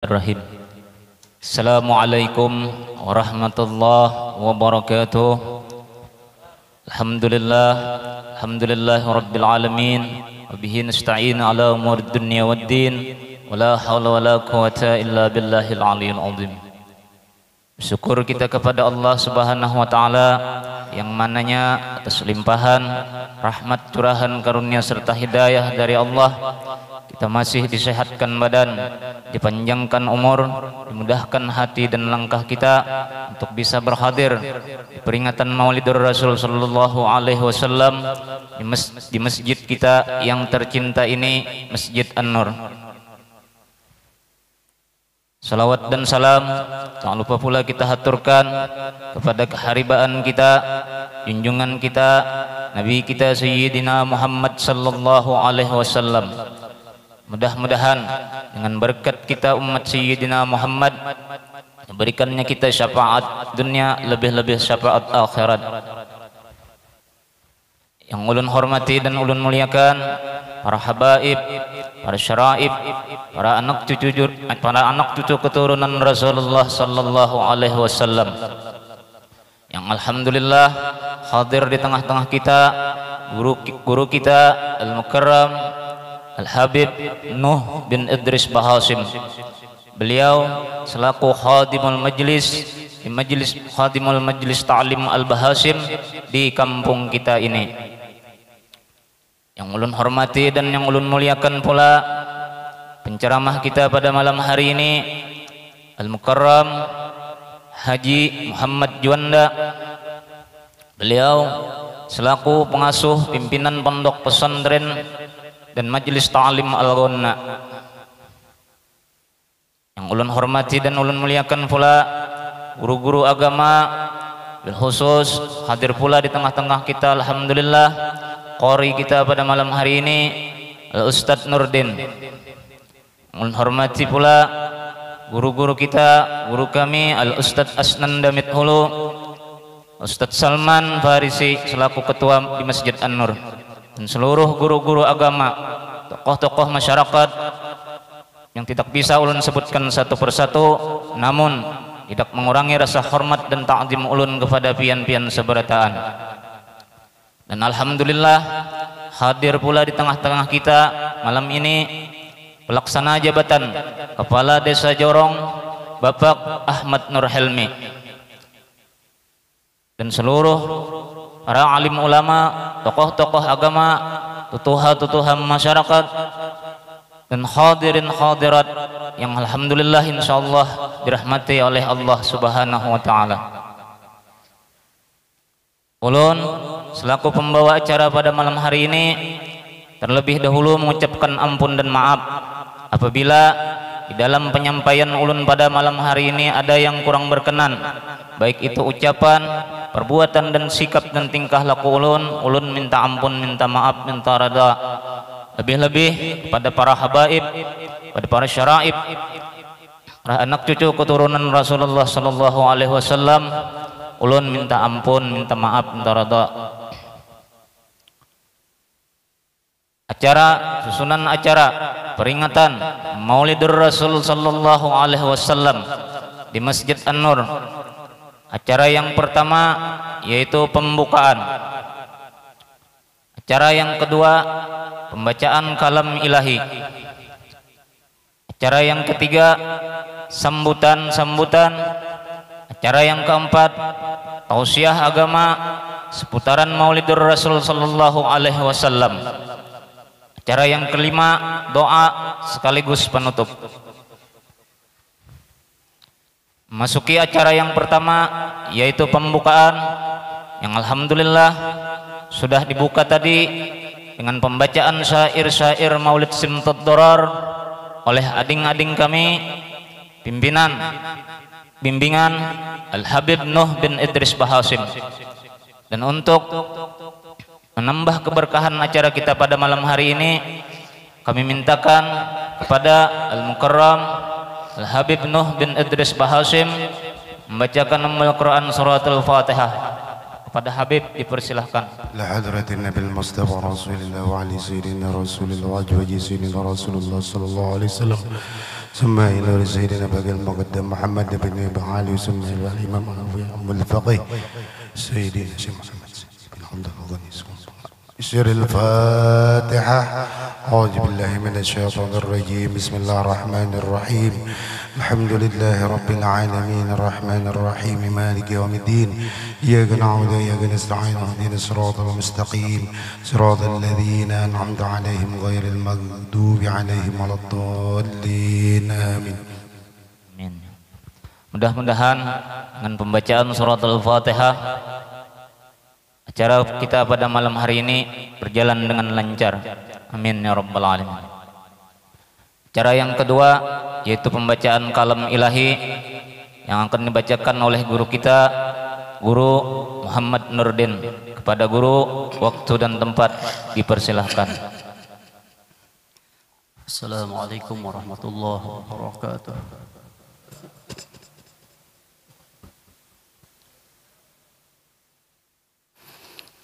Bismillahirrahmanirrahim. Assalamualaikum warahmatullahi wabarakatuh. Alhamdulillah rabbil alamin. Wa bihi nasta'in ala umuri dunya waddin. Wala hawla wala quwata illa billahil aliyyil azim. Syukur kita kepada Allah Subhanahu wa taala yang mananya atas limpahan rahmat, curahan, karunia serta hidayah dari Allah kita masih disehatkan badan, dipanjangkan umur, dimudahkan hati dan langkah kita untuk bisa berhadir di peringatan Maulidur Rasul sallallahu alaihi wasallam di masjid kita yang tercinta ini, Masjid An-Nur. Salawat dan salam tak lupa pula kita haturkan kepada keharibaan kita, junjungan kita, Nabi kita Sayyidina Muhammad sallallahu alaihi wasallam. Mudah-mudahan dengan berkat kita umat Sayyidina Muhammad diberikannya kita syafaat dunia, lebih-lebih syafaat akhirat. Yang ulun hormati dan ulun muliakan para habaib, para syaraib, para anak cucu keturunan Rasulullah sallallahu alaihi wasallam yang alhamdulillah hadir di tengah-tengah kita, guru kita Al-Mukarram Al-Habib Nuh bin Idris Bahasim. Beliau selaku khadimul majlis di khadimul majlis ta'lim Al-Bahasim di kampung kita ini. Yang ulun hormati dan yang ulun muliakan pula penceramah kita pada malam hari ini Al-Mukarram Haji Muhammad Juanda. Beliau selaku pengasuh pimpinan pondok pesantren dan Majelis Ta'lim Al-Ghunna. Yang ulun hormati dan ulun muliakan pula guru-guru agama, bil khusus hadir pula di tengah-tengah kita alhamdulillah qori kita pada malam hari ini Al-Ustadz Nurdin. Ulun hormati pula guru-guru kita, guru kami Al-Ustadz Asnan Damit Hulu, Ustadz Salman Farisi selaku ketua di Masjid An-Nur, dan seluruh guru-guru agama, tokoh-tokoh masyarakat yang tidak bisa ulun sebutkan satu persatu, namun tidak mengurangi rasa hormat dan ta'zim ulun kepada pian-pian seberataan. Dan alhamdulillah hadir pula di tengah-tengah kita malam ini pelaksana jabatan Kepala Desa Jorong Bapak Ahmad Nur Helmi dan seluruh para alim ulama, tokoh-tokoh agama, tutuha-tutuha masyarakat, dan hadirin hadirat yang alhamdulillah insyaallah dirahmati oleh Allah Subhanahu wa taala. Ulun selaku pembawa acara pada malam hari ini terlebih dahulu mengucapkan ampun dan maaf apabila di dalam penyampaian ulun pada malam hari ini ada yang kurang berkenan, baik itu ucapan, perbuatan dan sikap dan tingkah laku ulun minta ampun, minta maaf, minta rada. Lebih-lebih pada para habaib, pada para syaraib, para anak cucu keturunan Rasulullah sallallahu alaihi wasallam, ulun minta ampun, minta maaf, minta rada. Susunan acara peringatan Maulidur Rasul sallallahu alaihi wasallam di Masjid An-Nur. Acara yang pertama yaitu pembukaan. Acara yang kedua pembacaan kalam ilahi. Acara yang ketiga sambutan. Acara yang keempat tausiah agama seputaran Maulidur Rasul sallallahu alaihi wasallam. Acara yang kelima doa sekaligus penutup. Masuki acara yang pertama yaitu pembukaan yang alhamdulillah sudah dibuka tadi dengan pembacaan syair-syair Maulid Simtud Durar oleh ading-ading kami bimbingan Al-Habib Nuh bin Idris Bahasim. Dan untuk menambah keberkahan acara kita pada malam hari ini, kami mintakan kepada Al-Mukarram Al-Habib Nuh bin Idris Bahasim membacakan Al-Quran suratul Fatihah. Kepada Habib dipersilahkan. La hadratin Nabil Mustafa Rasulullah wa ali sayyidina Rasulullah wa ajwaji sayyidina Rasulullah sallallahu alaihi wasallam ثم إلى سيدنا بقي المقدم محمد بن أبي علي ثم إلى الإمام أبو الفقيه سيدنا شيخ محمد بن حمد الغني سر الفاتحة. أعوذ بالله من الشيطان الرجيم. بسم الله الرحمن الرحيم. الحمد لله رب العالمين الرحمن الرحيم مالك يوم الدين. إياك نعبد وإياك نستعين اهدنا الصراط المستقيم صراط الذين أنعمت عليهم غير المغضوب عليهم ولا الضالين آمين. Mudah-mudahan dengan pembacaan surat Al-Fatihah acara kita pada malam hari ini berjalan dengan lancar. Amin ya rabbal alamin. Acara yang kedua yaitu pembacaan kalam ilahi yang akan dibacakan oleh guru kita, Guru Muhammad Nurdin. Kepada guru, waktu dan tempat dipersilahkan. Assalamualaikum warahmatullahi wabarakatuh.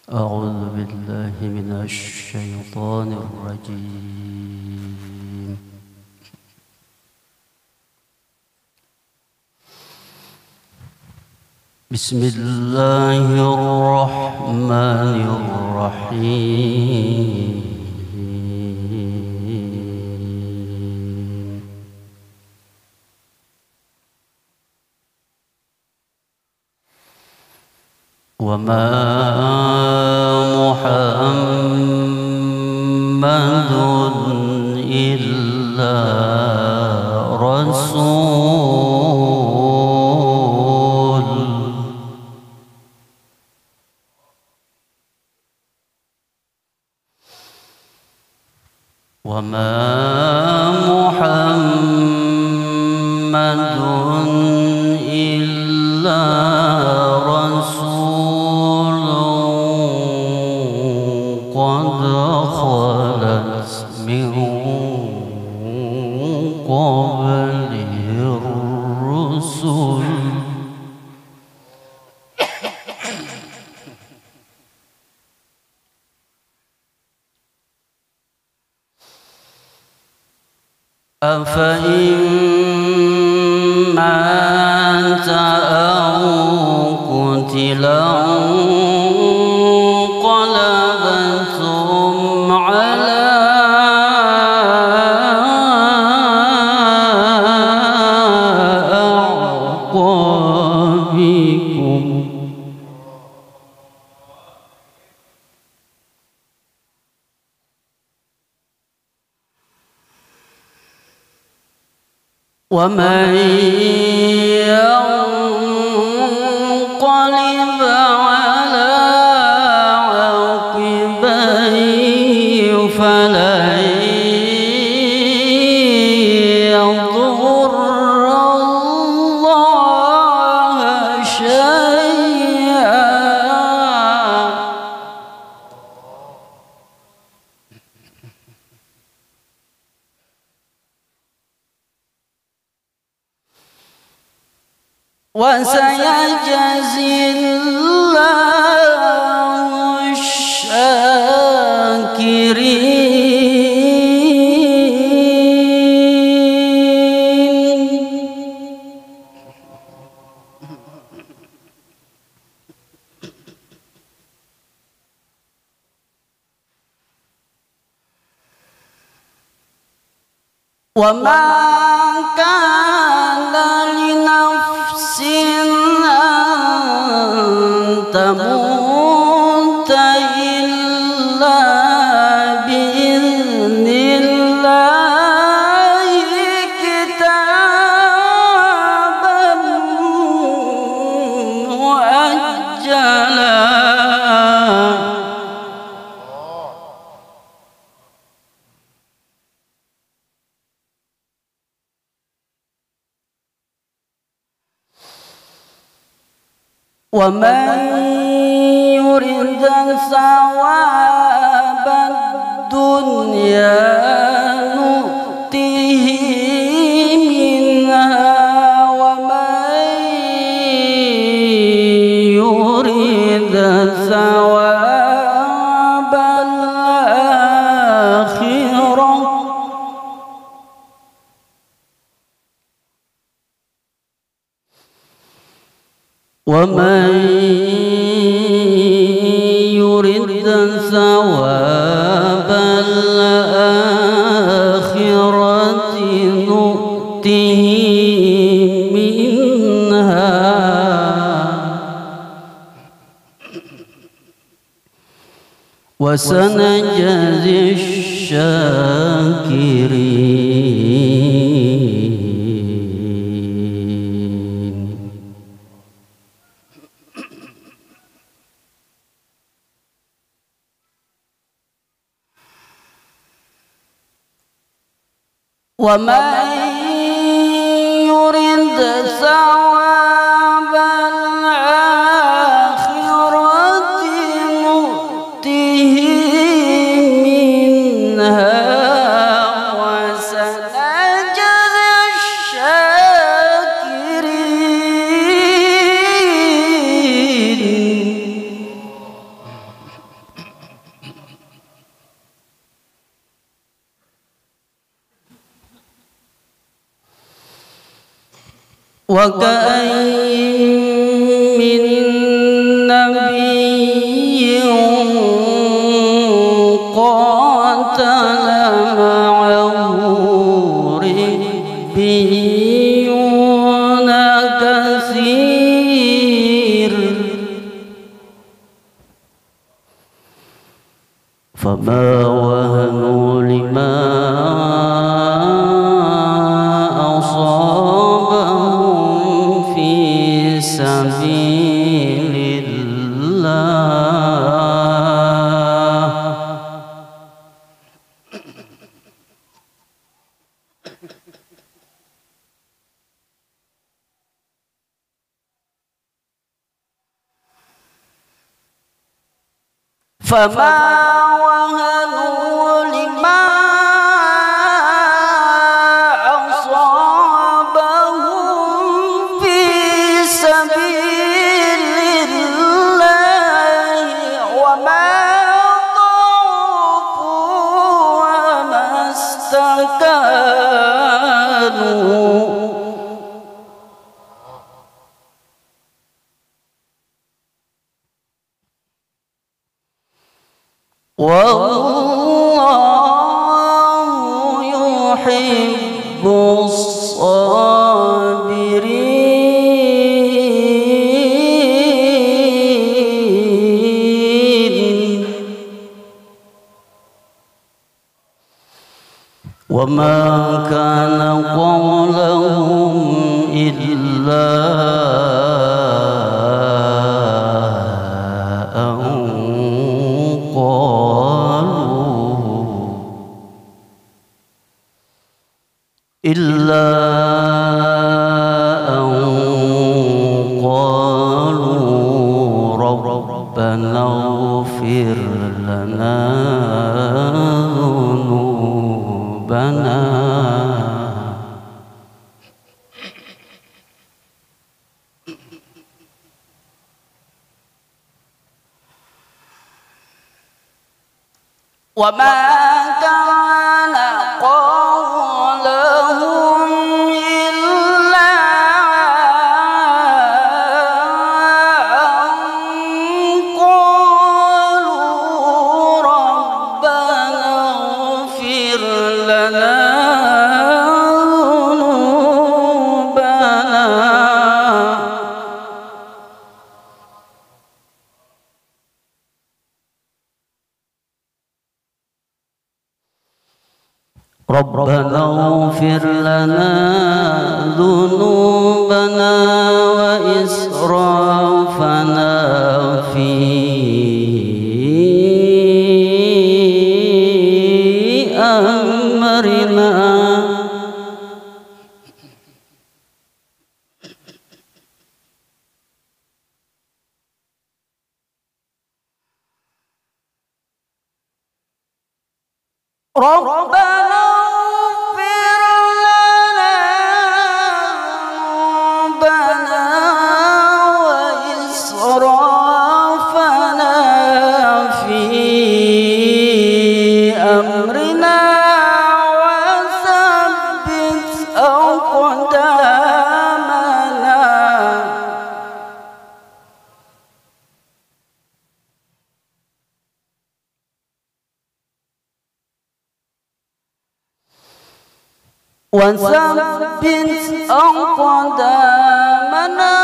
أعوذ بالله من الشيطان الرجيم. بسم الله الرحمن الرحيم. وما محمد إلا رسول وما محمد إلا رسول قد خلت من قبله الرسل أفإن مات أو قتل انقلبتم على أعقابكم ومن ينقلب على عقبيه فلن يضر الله شيئا وسيجزي الله الشاكرين. وما كان لنفس أن تموت إلا بإذن الله كتابا مؤجلا ومن يرد ثواب الدنيا نؤته منها ومن يرد ثواب الآخرة ومن يرد ثواب الآخرة نؤته منها وسنجزي الشاكرين. ومن يرد ثواب الآخرة نؤته منها وسنجزي الشاكرين. وكأين من نبي قاتل معه ربيون كثير فما وهنوا لما سبيل الله فما وهنوا لما والله يحب الصابرين. وما كان قولهم إلا أن قالوا ربنا اغفر لنا ذنوبنا وما كان قولهم إلا أن قالوا ربنا اغفر لنا ذنوبنا ربنا اغفر لنا ذنوبنا وإسرافنا في أمرنا ربنا وثبت أقدامنا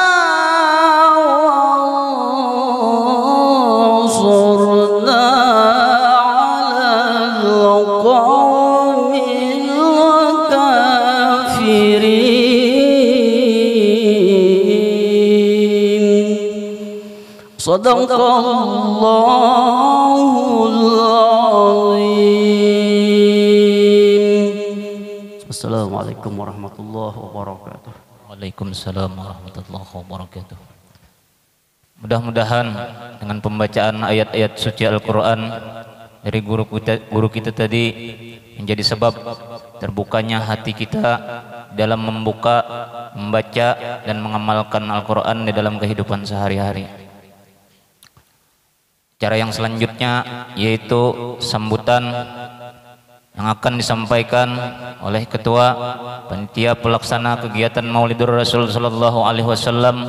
وانصرنا على القوم الكافرين صدق الله العظيم. Assalamualaikum warahmatullahi wabarakatuh. Waalaikumsalam warahmatullahi wabarakatuh. Mudah-mudahan dengan pembacaan ayat-ayat suci Al-Quran dari guru kita tadi menjadi sebab terbukanya hati kita dalam membuka, membaca dan mengamalkan Al-Quran di dalam kehidupan sehari-hari. Cara yang selanjutnya yaitu sambutan yang akan disampaikan oleh Ketua Panitia Pelaksana Kegiatan Maulidur Rasul Sallallahu Alaihi Wasallam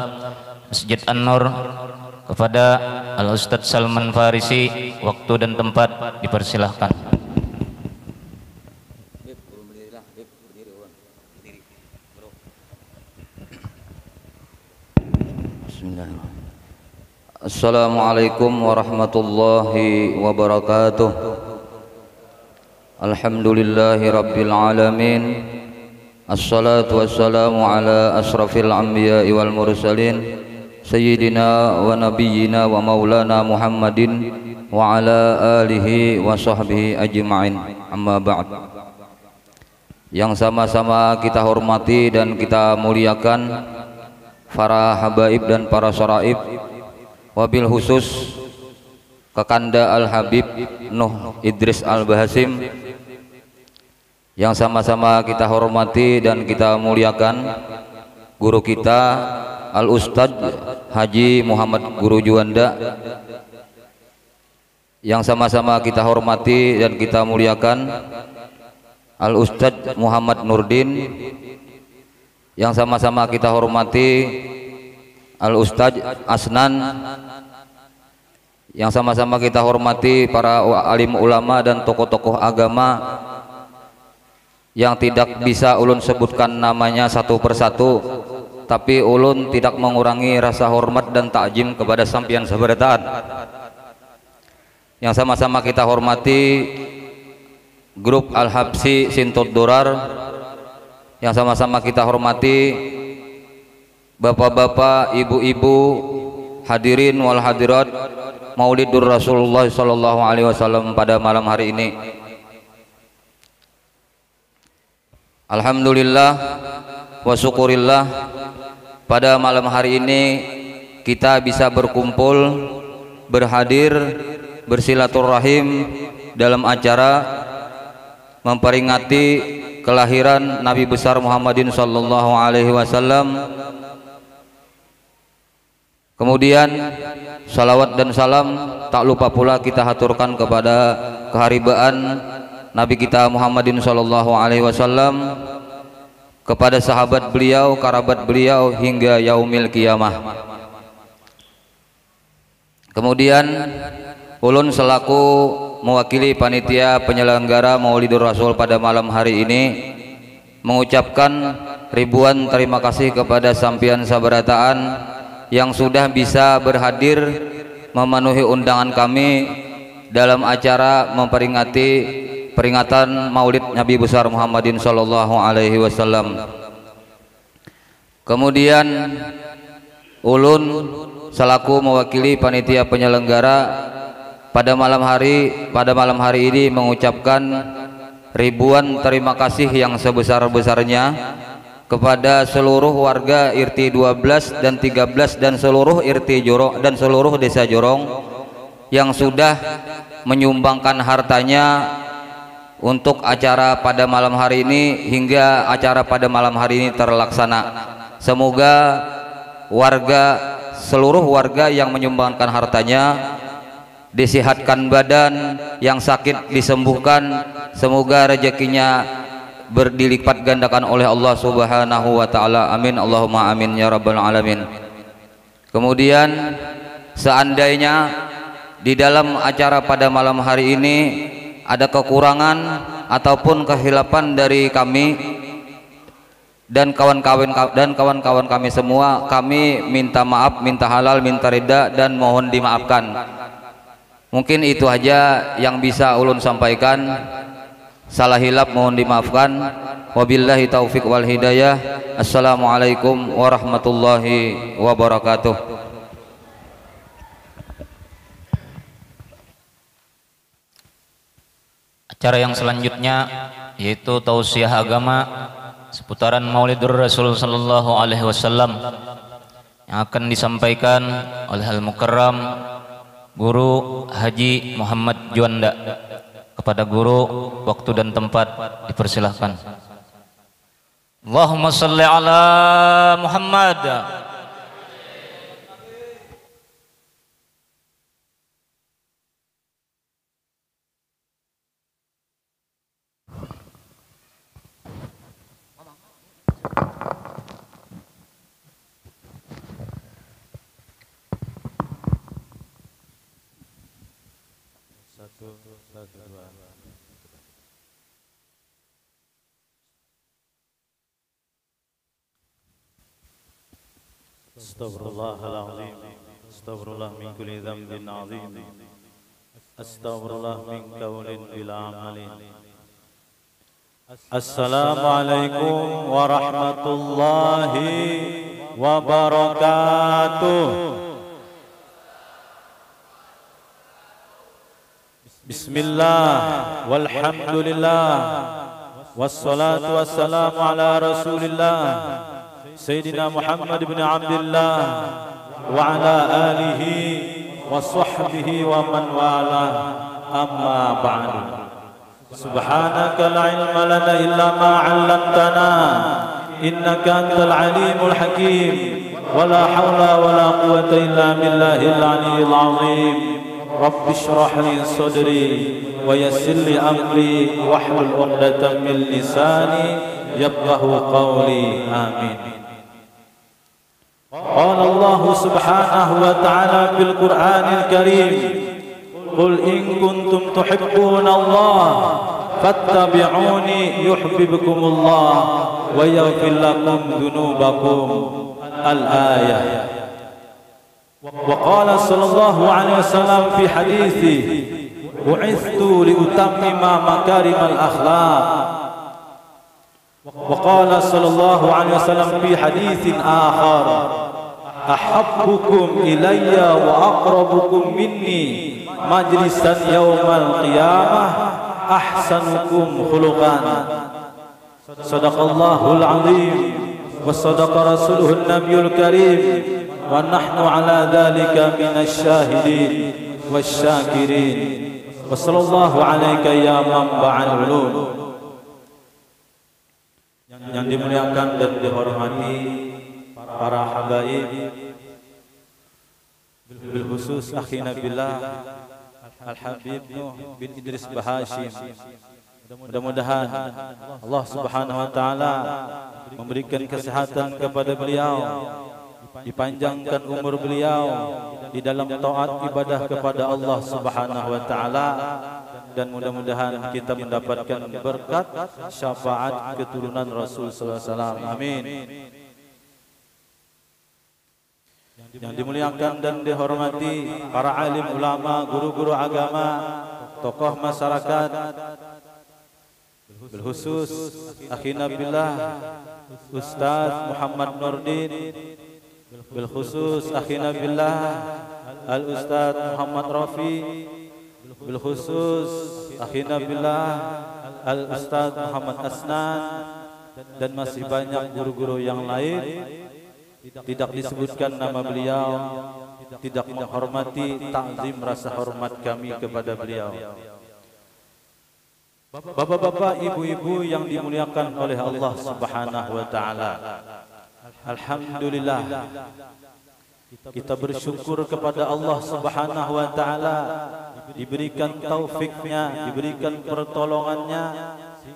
Masjid An-Nur kepada Al-Ustadz Salman Farisi. Waktu dan tempat dipersilahkan. Bismillahirrahmanirrahim. Assalamualaikum warahmatullahi wabarakatuh. Alhamdulillahi rabbil alamin. Assalatu wassalamu ala asrafil anbiya'i wal mursalin sayyidina wa nabiyyina wa maulana Muhammadin wa ala alihi wa sahbihi ajma'in. Amma ba'd. Yang sama-sama kita hormati dan kita muliakan para habaib dan para syaraib, wabil khusus Kakanda Al-Habib Nuh Idris Al-Bahasim, yang sama-sama kita hormati dan kita muliakan guru kita Al-Ustadz Haji Muhammad Guru Juanda, yang sama-sama kita hormati dan kita muliakan Al-Ustadz Muhammad Nurdin, yang sama-sama kita hormati Al-Ustadz Asnan, yang sama-sama kita hormati para alim ulama dan tokoh-tokoh agama yang tidak bisa ulun sebutkan namanya satu persatu, tapi ulun tidak mengurangi rasa hormat dan takjim kepada sampian sabarataan. Yang sama-sama kita hormati grup Al-Habsi Sintot Durar, yang sama-sama kita hormati bapak-bapak, ibu-ibu, hadirin wal hadirat Maulidur Rasulullah Sallallahu Alaihi Wasallam pada malam hari ini. Alhamdulillah wa syukurillah, pada malam hari ini kita bisa berkumpul, berhadir, bersilaturahim dalam acara memperingati kelahiran Nabi besar Muhammadin Sallallahu Alaihi Wasallam. Kemudian salawat dan salam tak lupa pula kita haturkan kepada keharibaan Nabi kita Muhammadin Sallallahu Alaihi Wasallam, kepada sahabat beliau, kerabat beliau hingga yaumil kiamah. Kemudian ulun selaku mewakili panitia penyelenggara Maulidur Rasul pada malam hari ini mengucapkan ribuan terima kasih kepada sampian sabarataan yang sudah bisa berhadir memenuhi undangan kami dalam acara memperingati peringatan Maulid Nabi besar Muhammadin Sallallahu Alaihi Wasallam. Kemudian ulun selaku mewakili panitia penyelenggara pada malam hari ini mengucapkan ribuan terima kasih yang sebesar-besarnya kepada seluruh warga RT 12 dan 13 dan seluruh RT Jorong dan seluruh desa Jorong yang sudah menyumbangkan hartanya untuk acara pada malam hari ini hingga acara pada malam hari ini terlaksana. Semoga seluruh warga yang menyumbangkan hartanya disehatkan badan, yang sakit disembuhkan, semoga rezekinya dilipat gandakan oleh Allah Subhanahu wa taala. Amin Allahumma amin ya rabbal alamin. Kemudian seandainya di dalam acara pada malam hari ini ada kekurangan ataupun kehilapan dari kami, dan kawan-kawan kami semua, kami minta maaf, minta halal, minta ridha, dan mohon dimaafkan. Mungkin itu aja yang bisa ulun sampaikan. Salah hilap mohon dimaafkan. Wabillahi taufik wal hidayah. Assalamualaikum warahmatullahi wabarakatuh. Acara yang selanjutnya yaitu tausiah agama seputaran Maulidur Rasul sallallahu alaihi wasallam yang akan disampaikan oleh Al-Mukarram Guru Haji Muhammad Juanda. Kepada guru, waktu dan tempat dipersilahkan. Allahumma salli ala Muhammad. Astaghfirullahaladzim. Astaghfirullah min kulli dhanbin azim. Astaghfirullah min qawlin bila amalin. Assalamualaikum warahmatullahi wabarakatuh. Bismillah walhamdulillah wassalatu wassalamu ala rasulillah Sayyidina Muhammad bin Abdullah wa ala alihi wa sahbihi wa man wala, amma ba'du. Subhanaka la ilma lana illa ma 'allamtana innaka antal alimul hakim wa la hawla wa la quwwata illa billahil aliyyil azim. Rabbi shrah li sadri wa yassir li amri wahlul 'uqdatam min lisani yafqahu qawli. Amin. قال الله سبحانه وتعالى في القرآن الكريم قل إن كنتم تحبون الله فاتبعوني يحببكم الله ويغفر لكم ذنوبكم. الآية. وقال صلى الله عليه وسلم في حديثه بعثت لأتمم مكارم الأخلاق. وقال صلى الله عليه وسلم في حديث آخر أحبكم إلي وأقربكم مني مجلسا يوم القيامة أحسنكم خلقا. صدق الله العظيم وصدق رسوله النبي الكريم ونحن على ذلك من الشاهدين والشاكرين. وصلى الله عليك يا منبع العلوم. Yang dimuliakan dan dihormati para habaib, bil khusus akhina billah Al-Habib Nuh bin Idris Bahashim. Mudah-mudahan Allah Subhanahu wa taala memberikan kesehatan kepada beliau, dipanjangkan umur beliau di dalam taat ibadah kepada Allah Subhanahu wa taala, dan mudah-mudahan kita mendapatkan berkat syafaat keturunan Rasul sallallahu alaihi wasallam. Amin. Yang dimuliakan dan dihormati para alim ulama, guru-guru agama, tokoh masyarakat, berkhusus akhina billah Ustaz Muhammad Nurdin, berkhusus akhina billah Al Ustaz Muhammad Rafi, berkhusus akhina billah Al Ustaz Muhammad Asnan, dan masih banyak guru-guru yang lain. Tidak disebutkan nama beliau, tidak menghormati takzim rasa hormat kami kepada beliau. Bapak-bapak, ibu-ibu yang dimuliakan oleh Allah Subhanahu wa taala. Alhamdulillah, kita bersyukur kepada Allah Subhanahu wa taala, diberikan taufiknya, diberikan pertolongannya,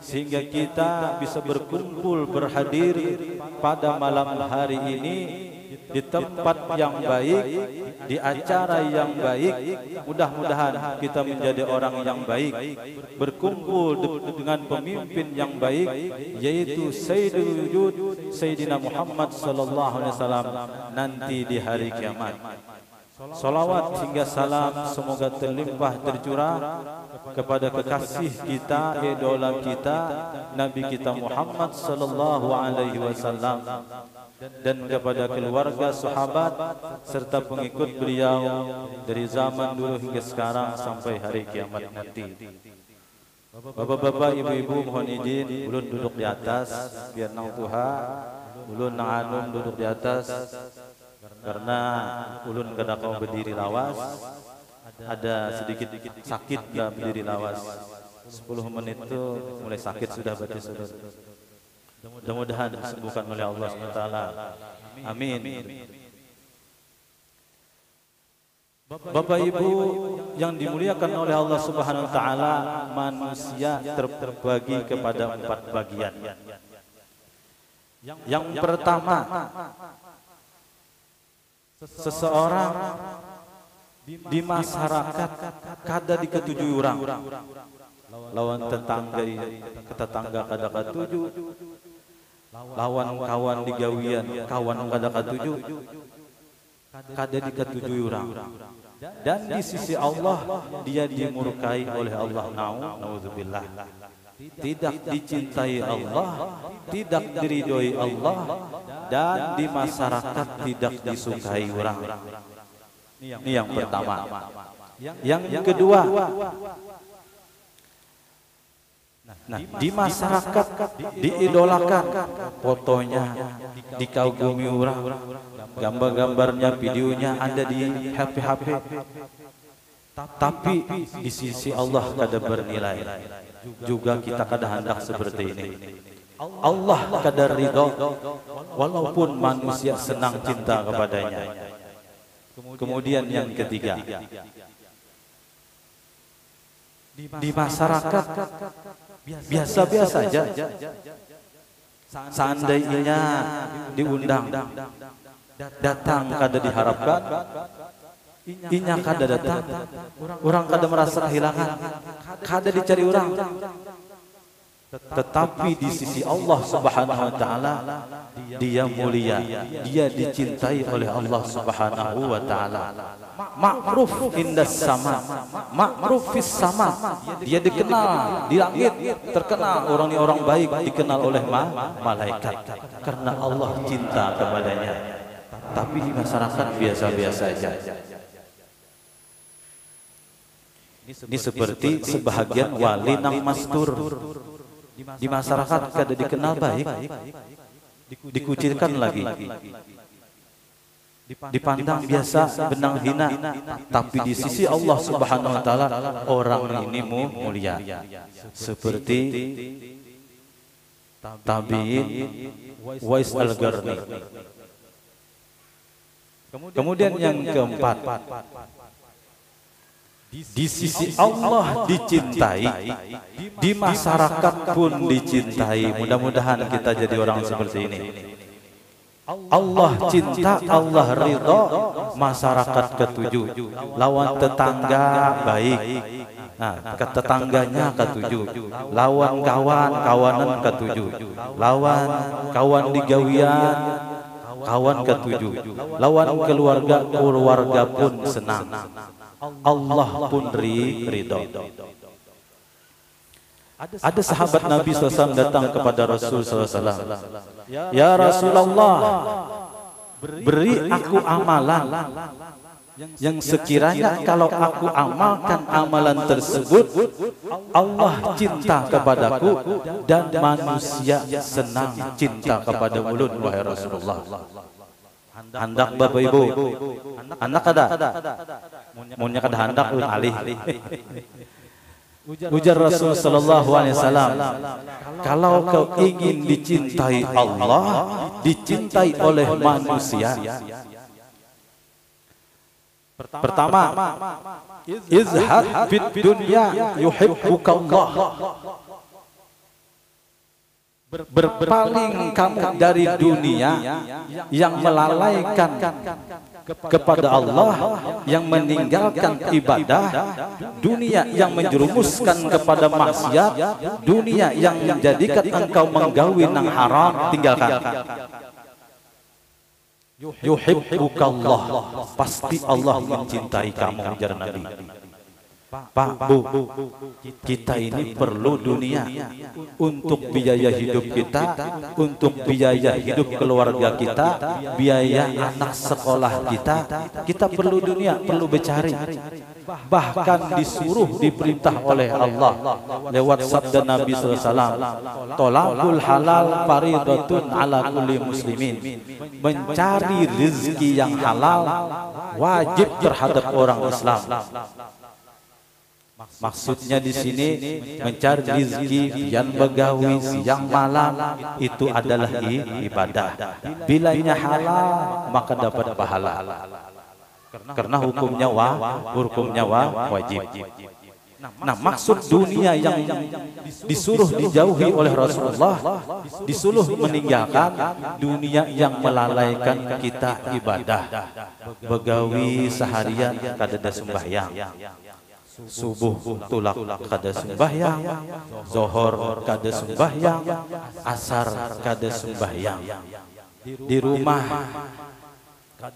sehingga kita bisa berkumpul berhadir pada malam hari ini di tempat yang baik, di acara yang baik. Mudah-mudahan kita menjadi orang yang baik, berkumpul dengan pemimpin yang baik, yaitu Sayyidul Wujud Sayyidina Muhammad sallallahu alaihi wasallam nanti di hari kiamat. Salawat hingga salam semoga terlimpah tercurah kepada kekasih kita, idola kita, Nabi kita Muhammad sallallahu alaihi wasallam, dan kepada keluarga, sahabat serta pengikut beliau dari zaman dulu hingga sekarang sampai hari kiamat nanti. Bapak-bapak, ibu-ibu, mohon izin ulun duduk di atas biar nang tuha, ulun nang anum duduk di atas karena ulun kada kau berdiri lawas, ada sedikit sakit dalam berdiri lawas. 10 menit itu mulai sakit sudah berarti sudah. Mudah-mudahan disembuhkan oleh Allah SWT. Amin. Bapak Ibu yang dimuliakan oleh Allah Subhanahu wa taala, manusia terbagi kepada 4 bagian. Yang pertama, seseorang di masyarakat kada diketujui orang. Lawan tetangga kada katuju, lawan kawan di gawian kawan kada katuju, kada diketujui orang. Dan di sisi Allah dia dimurkai oleh Allah. Nauzubillah. Tidak dicintai Allah, tidak diridhoi Allah, dan di masyarakat tidak disukai orang. Ini yang pertama. Yang kedua, nah, di masyarakat diidolakan, fotonya dikagumi orang, gambar-gambarnya, videonya ada di HP. Tapi di sisi Allah kada bernilai. Juga kita kada hendak seperti ini. Allah kada ridho walaupun manusia senang cinta kepadanya. Kemudian yang ketiga, di masyarakat biasa-biasa saja. Seandainya diundang, datang kada diharapkan, inya kada datang, orang kada merasa kehilangan, kada dicari orang. Tetapi di sisi Allah Subhanahu wa taala dia mulia, dia dicintai oleh Allah Subhanahu wa taala. Ma'ruf indas sama, ma'ruf fis sama. Dia dikenal di langit, terkenal orang baik, dikenal oleh malaikat karena Allah cinta kepadanya. Tapi di masyarakat biasa-biasa saja. Ini seperti sebahagian wali nang mastur. Di masyarakat kada dikenal baik, dikucilkan lagi, dipandang biasa, benang hina. Tapi di sisi Allah Subhanahu wa taala orang ini mulia. Seperti tabi'in Wais Al-Qarni. Kemudian yang keempat, di sisi Allah dicintai, di masyarakat pun dicintai. Mudah-mudahan kita jadi orang seperti ini. Allah cinta, Allah ridho, masyarakat ketujuh. Lawan tetangga baik, nah tetangganya ketujuh. Lawan kawanan ketujuh. Lawan kawan di gawian, kawan ketujuh. Lawan keluarga pun senang. Allah pun ridho. Ada sahabat Nabi SAW datang kepada Rasul SAW. Ya Rasulullah, beri aku amalan yang sekiranya kalau aku amalkan amalan tersebut, Allah cinta kepadaku dan manusia senang cinta kepada ulun, wahai Rasulullah. Handak Bapak Ibu, anak kada, munya kada handak ulun alih. Ujar Rasul sallallahu alaihi wasallam, kalau kau ingin dicintai Allah, dicintai oleh manusia, pertama, izhad fid dunya yuhibbuka Allah. berpaling kamu dari dunia yang melalaikan kepada Allah, yang meninggalkan ibadah, dunia yang menjerumuskan kepada maksiat, dunia yang menjadikan engkau menggawi nang haram, tinggalkan. Yuhibbukallah, pasti Allah mencintai kamu, ujar Nabi. Pak, Bu, kita ini perlu dunia untuk biaya hidup kita, untuk biaya hidup keluarga kita, biaya anak sekolah kita. Kita perlu dunia, perlu bercari. Bahkan disuruh, diperintah oleh Allah lewat sabda Nabi SAW, tolakul halal faridatun ala kulli muslimin. Mencari rezeki yang halal wajib terhadap orang Islam. Maksudnya di sini mencari rezeki yang begawi siang malam itu adalah ibadah. Bilanya halal maka dapat pahala. Karena hukumnya wajib. Nah, maksud dunia yang disuruh dijauhi oleh Rasulullah, disuruh meninggalkan dunia yang melalaikan kita ibadah. Begawi seharian kadada sembahyang. Subuh tulak kada sembahyang, zohor kada sembahyang, asar kada sembahyang. Di rumah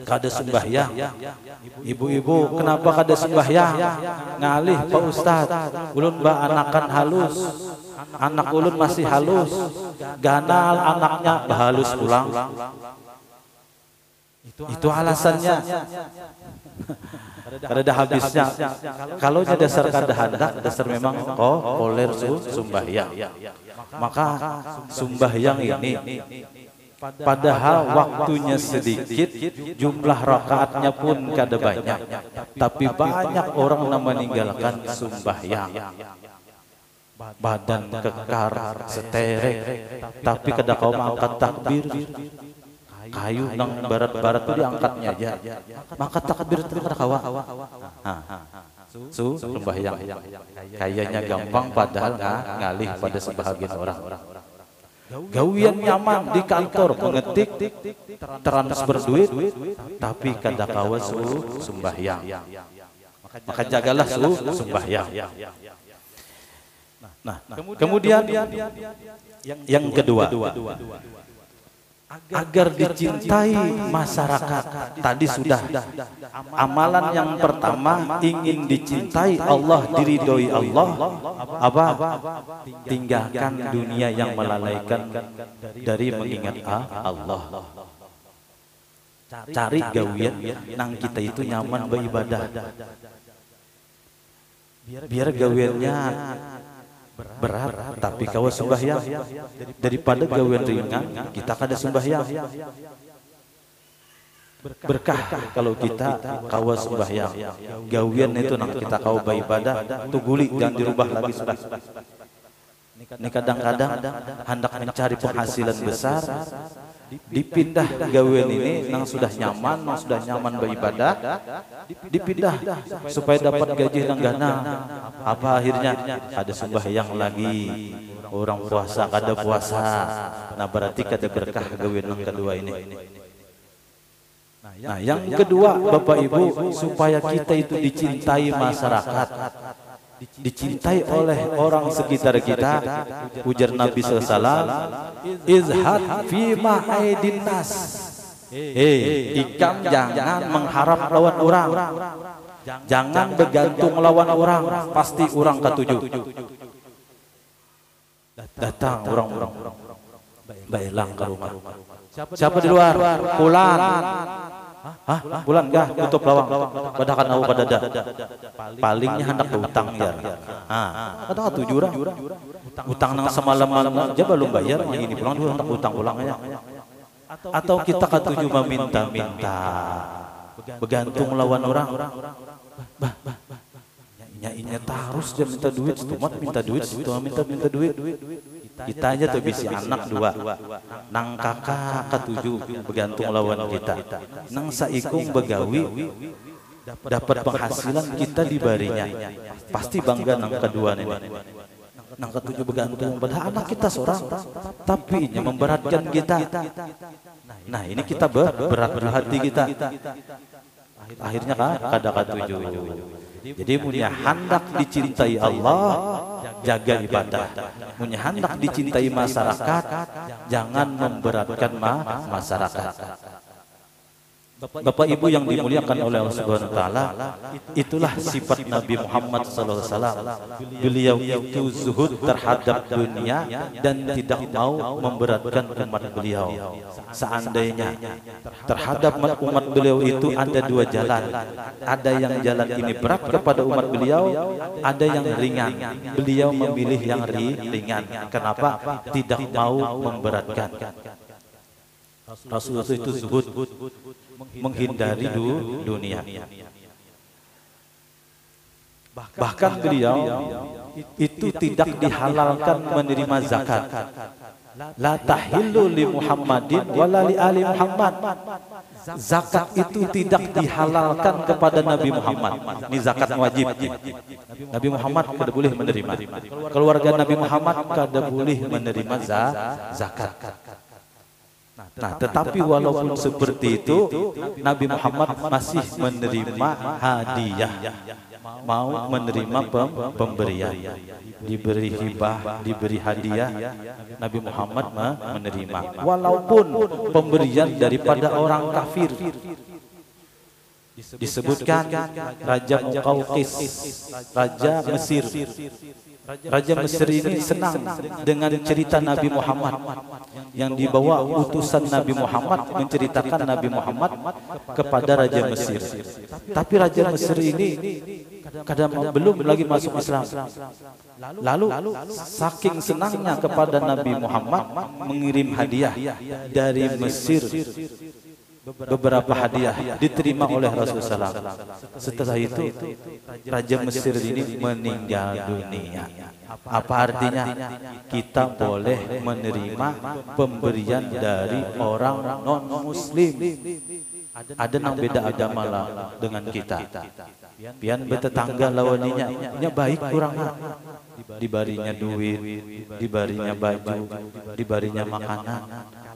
kada sembahyang. Ibu-ibu kenapa kada sembahyang? Ngalih Pak Ustad, ulun ba anakan halus, anak ulun masih halus, ganal anaknya bahalus pulang. Itu alasannya. Kada habisnya. Kalau dasar kada hendak, dasar memang koler sembahyang. Maka sembahyang ini padahal waktunya sedikit, jumlah rakaatnya pun kada banyak, tapi banyak orang yang meninggalkan sembahyang. Badan kekar, seterek, tapi kada kau angkat takbir. Kayu nang barat-barat itu diangkatnya aja. Maka takbir itu kada kawa. Sembahyang. Kayaknya gampang padahal ngalih pada sebahagian orang. Gawian nyaman di kantor mengetik, transfer duit, tapi kada kawa sembahyang. Maka jagalah sembahyang. Nah, kemudian yang kedua, agar dicintai masyarakat. Tadi sudah amalan yang pertama, ingin dicintai Allah, diridhoi Allah, apa? Tinggalkan dunia yang melalaikan dari mengingat Allah. Cari gawian nang kita itu nyaman beribadah. Biar gawiannya berat tapi kau sembahyang, daripada gawean ringan kita kada sembahyang. Berkah kalau kita kau sembahyang. Gawean itu nang kita kau beribadah tu guli, jangan dirubah lagi sudah. Ini kadang-kadang hendak mencari penghasilan besar, dipindah gawean ini nang sudah nyaman beribadah, dipindah supaya dapat gaji nang gana. Apa akhirnya ada sembahyang lagi, orang puasa kada puasa. Nah berarti kada berkah gawean nang kedua ini. Nah yang kedua Bapak Ibu, supaya kita itu dicintai masyarakat, dicintai oleh orang sekitar kita, ujar Nabi SAW, izhad fi ma'aidin nas. Ikam jangan mengharap lawan orang, jangan bergantung lawan orang, pasti orang ketujuh. Datang orang bailang ke rumah. Siapa di luar? Pulan. Bulan gah tutup lawang. Padahal aku kadada. Palingnya hendak utang ya. Kadang ketujuh orang. Utang nang semalam-malam aja belum bayar, yang ini pulang dulu hendak utang pulangnya. Atau kita ketujuh meminta-minta, bergantung lawan orang. Nyanyinya terus dia minta duit, setumat minta duit, setumat minta duit. Kita aja tuh bisa anak dua, nang kakak ketujuh bergantung lawan kita. Nang saikung begawi dapat penghasilan kita dibarinya, pasti bangga nang kedua ini. Nah, ketujuh bergantung pada anak kita seorang, tapi ini memberatkan kita. Nah, ini kita berat di hati kita. Akhirnya kan kada ketujuh. Jadi punya hendak dicintai Allah, jaga ibadah. Punya hendak dicintai masyarakat, jangan memberatkan masyarakat. Bapak Ibu yang dimuliakan oleh Allah Subhanahu wa taala, itulah sifat Nabi Muhammad sallallahu alaihi wasallam. Beliau itu zuhud terhadap dunia dan tidak mau memberatkan umat beliau. Seandainya terhadap umat beliau itu ada dua jalan. Ada yang jalan ini berat kepada umat beliau, ada yang ringan. Beliau memilih yang ringan. Kenapa? Tidak mau memberatkan. Rasulullah itu zuhud, menghindari dunia. Bahkan beliau itu tidak dihalalkan menerima zakat. La tahillu li Muhammadin wala li ali Muhammad. Zakat itu tidak dihalalkan kepada Nabi Muhammad. Ini zakat wajib. Nabi Muhammad kada boleh menerima. Keluarga Nabi Muhammad kada boleh menerima zakat. Nah, tetapi walaupun seperti itu, Nabi Muhammad masih menerima hadiah, mau menerima pemberian, diberi hibah, diberi hadiah, Nabi Muhammad menerima, walaupun pemberian daripada orang kafir. Disebutkan Raja Muqawqis, Raja Mesir. Raja Mesir ini senang dengan cerita Nabi Muhammad yang dibawa utusan Nabi Muhammad menceritakan Nabi Muhammad kepada Raja Mesir. Tapi Raja Mesir ini kadang belum lagi masuk Islam. Lalu saking senangnya kepada Nabi Muhammad mengirim hadiah dari Mesir. Beberapa hadiah diterima oleh Rasulullah SAW. Setelah itu Raja Mesir ini meninggal dunia. Apa artinya? Kita boleh menerima pemberian dari orang non-muslim. Ada yang beda agama lah dengan kita. Pian bertetangga lawaninya, nya baik kurang. Dibarinya duit, dibarinya baju, dibarinya makanan.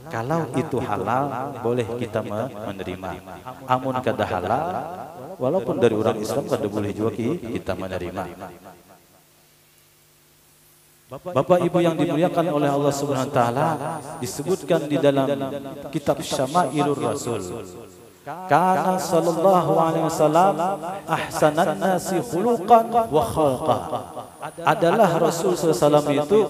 Kalau itu halal, boleh kita menerima. Amun kada halal, walaupun dari orang Islam kada boleh juga kita menerima. Bapak Ibu yang dimuliakan oleh Allah Subhanahu wa taala, disebutkan di dalam kitab Syama'ilur Rasul. Kana sallallahu alaihi wasallam ahsanan nasi khuluqan wa khalqan. Adalah Rasul SAW itu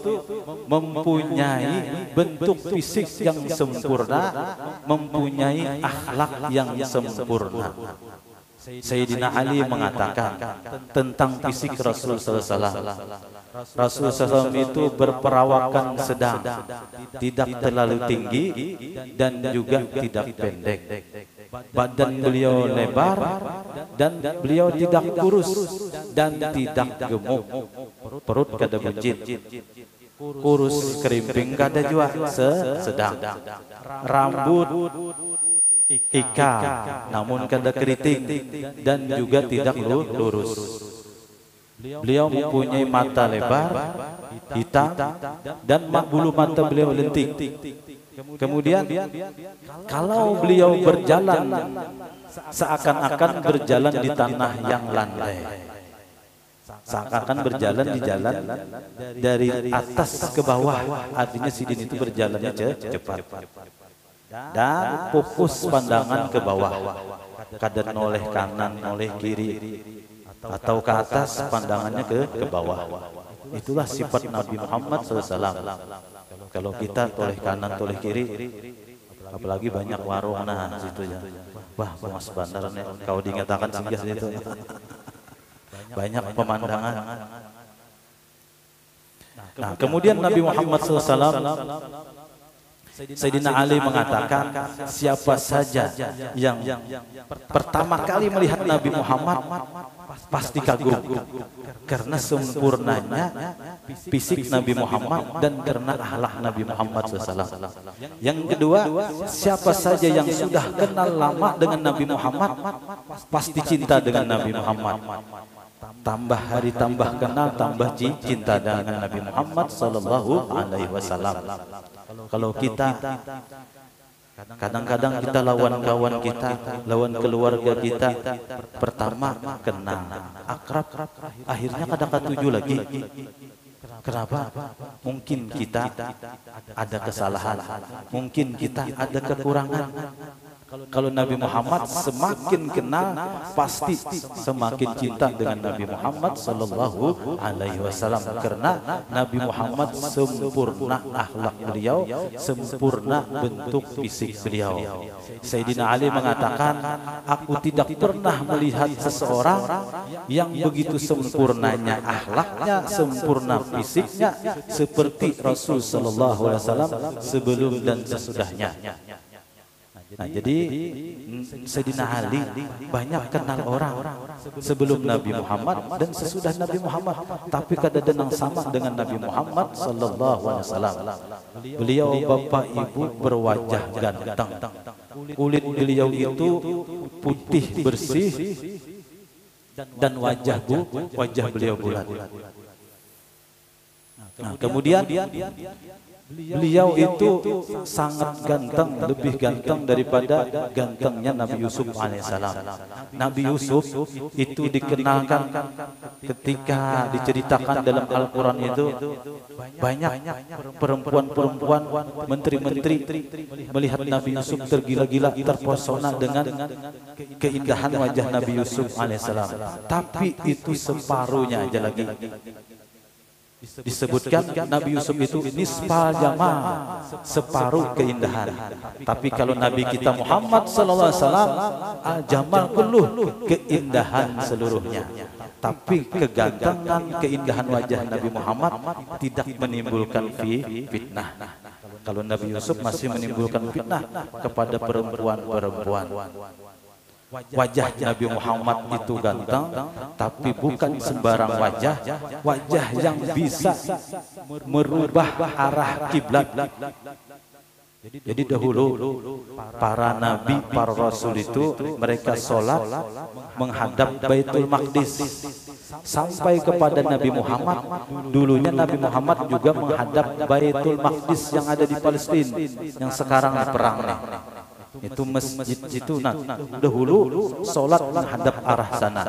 mempunyai bentuk fisik yang sempurna, mempunyai akhlak yang sempurna. Sayyidina Ali mengatakan tentang fisik Rasul SAW. Rasul SAW itu berperawakan sedang, tidak terlalu tinggi dan juga tidak pendek. Badan beliau lebar dan beliau tidak kurus dan tidak gemuk. Perut kada buncit, kurus kerimping kada juga sedang. Rambut ika namun kada keriting dan juga tidak lurus. Beliau mempunyai mata lebar, hitam dan bulu mata beliau lentik. Kemudian kalau beliau berjalan seakan-akan berjalan di tanah yang landai, seakan-akan berjalan di jalan dari atas ke bawah, artinya sidin itu berjalannya cepat dan fokus pandangan ke bawah, kadang noleh kanan, noleh kiri atau ke atas, pandangannya ke bawah. Itulah sifat Nabi Muhammad SAW. Kalau kita toleh kanan, toleh kiri, apalagi banyak warung nah situ ya. Wah, Mas Bandar nih, kau dinyatakan singgah situ. Banyak pemandangan. Nah, kemudian Nabi Muhammad SAW, Sayyidina Ali mengatakan, siapa saja yang pertama kali melihat Nabi Muhammad pasti kagum karena sempurnanya fisik Nabi Muhammad dan karena akhlak Nabi Muhammad SAW. Yang kedua, siapa saja yang sudah kenal lama dengan Nabi Muhammad pasti cinta dengan Nabi Muhammad. tambah hari tambah kenal, tambah cinta dengan Nabi Muhammad sallallahu alaihi wasallam. Kalau kita kadang-kadang kita lawan kawan kita, lawan keluarga kita, pertama kenal, akrab, akhirnya kadang ketujuh lagi. Kenapa? Mungkin kita ada kesalahan, mungkin kita ada kekurangan. Kalau Nabi Muhammad semakin kenal, pasti semakin cinta dengan Nabi Muhammad sallallahu alaihi wasallam, karena Nabi Muhammad sempurna akhlak beliau, sempurna bentuk fisik beliau. Sayyidina Ali mengatakan, aku tidak pernah melihat seseorang yang begitu sempurnanya akhlaknya, sempurna fisiknya seperti Rasul sallallahu alaihi wasallam sebelum dan sesudahnya. Nah, jadi Sayyidina Ali banyak kenal orang sebelum Nabi Muhammad dan sesudah Nabi Muhammad, tapi kadang-kadang sama dengan Nabi Muhammad sallallahu alaihi wasallam. Beliau bapak ibu berwajah ganteng. Kulit beliau itu putih bersih dan wajah beliau bulat. Nah, kemudian beliau itu sangat ganteng, lebih ganteng daripada gantengnya Nabi Yusuf alaihissalam. Nabi Yusuf itu dikenalkan ketika diceritakan dalam Al-Quran itu, banyak perempuan-perempuan, menteri-menteri melihat Nabi Yusuf tergila-gila, terpesona dengan keindahan wajah Nabi Yusuf alaihissalam. Tapi itu separuhnya aja lagi. Disebutkan Nabi Yusuf itu nisfal jamal, separuh keindahan. Tapi kalau Nabi kita Muhammad sallallahu alaihi wasallam, al jamal kulluh, keindahan seluruhnya. Tapi kegantengan, keindahan wajah Nabi Muhammad tidak menimbulkan fitnah. Kalau Nabi Yusuf masih menimbulkan fitnah kepada perempuan-perempuan. Wajah Nabi Muhammad itu ganteng, tapi bukan sembarang wajah, wajah yang bisa merubah arah kiblat. Jadi dahulu para nabi, para rasul itu mereka sholat menghadap Baitul Maqdis. Sampai kepada Nabi Muhammad, dulunya Nabi Muhammad juga menghadap Baitul Maqdis yang ada di Palestina, yang sekarang diperang. Itu masjid itu, dahulu sholat menghadap arah sana.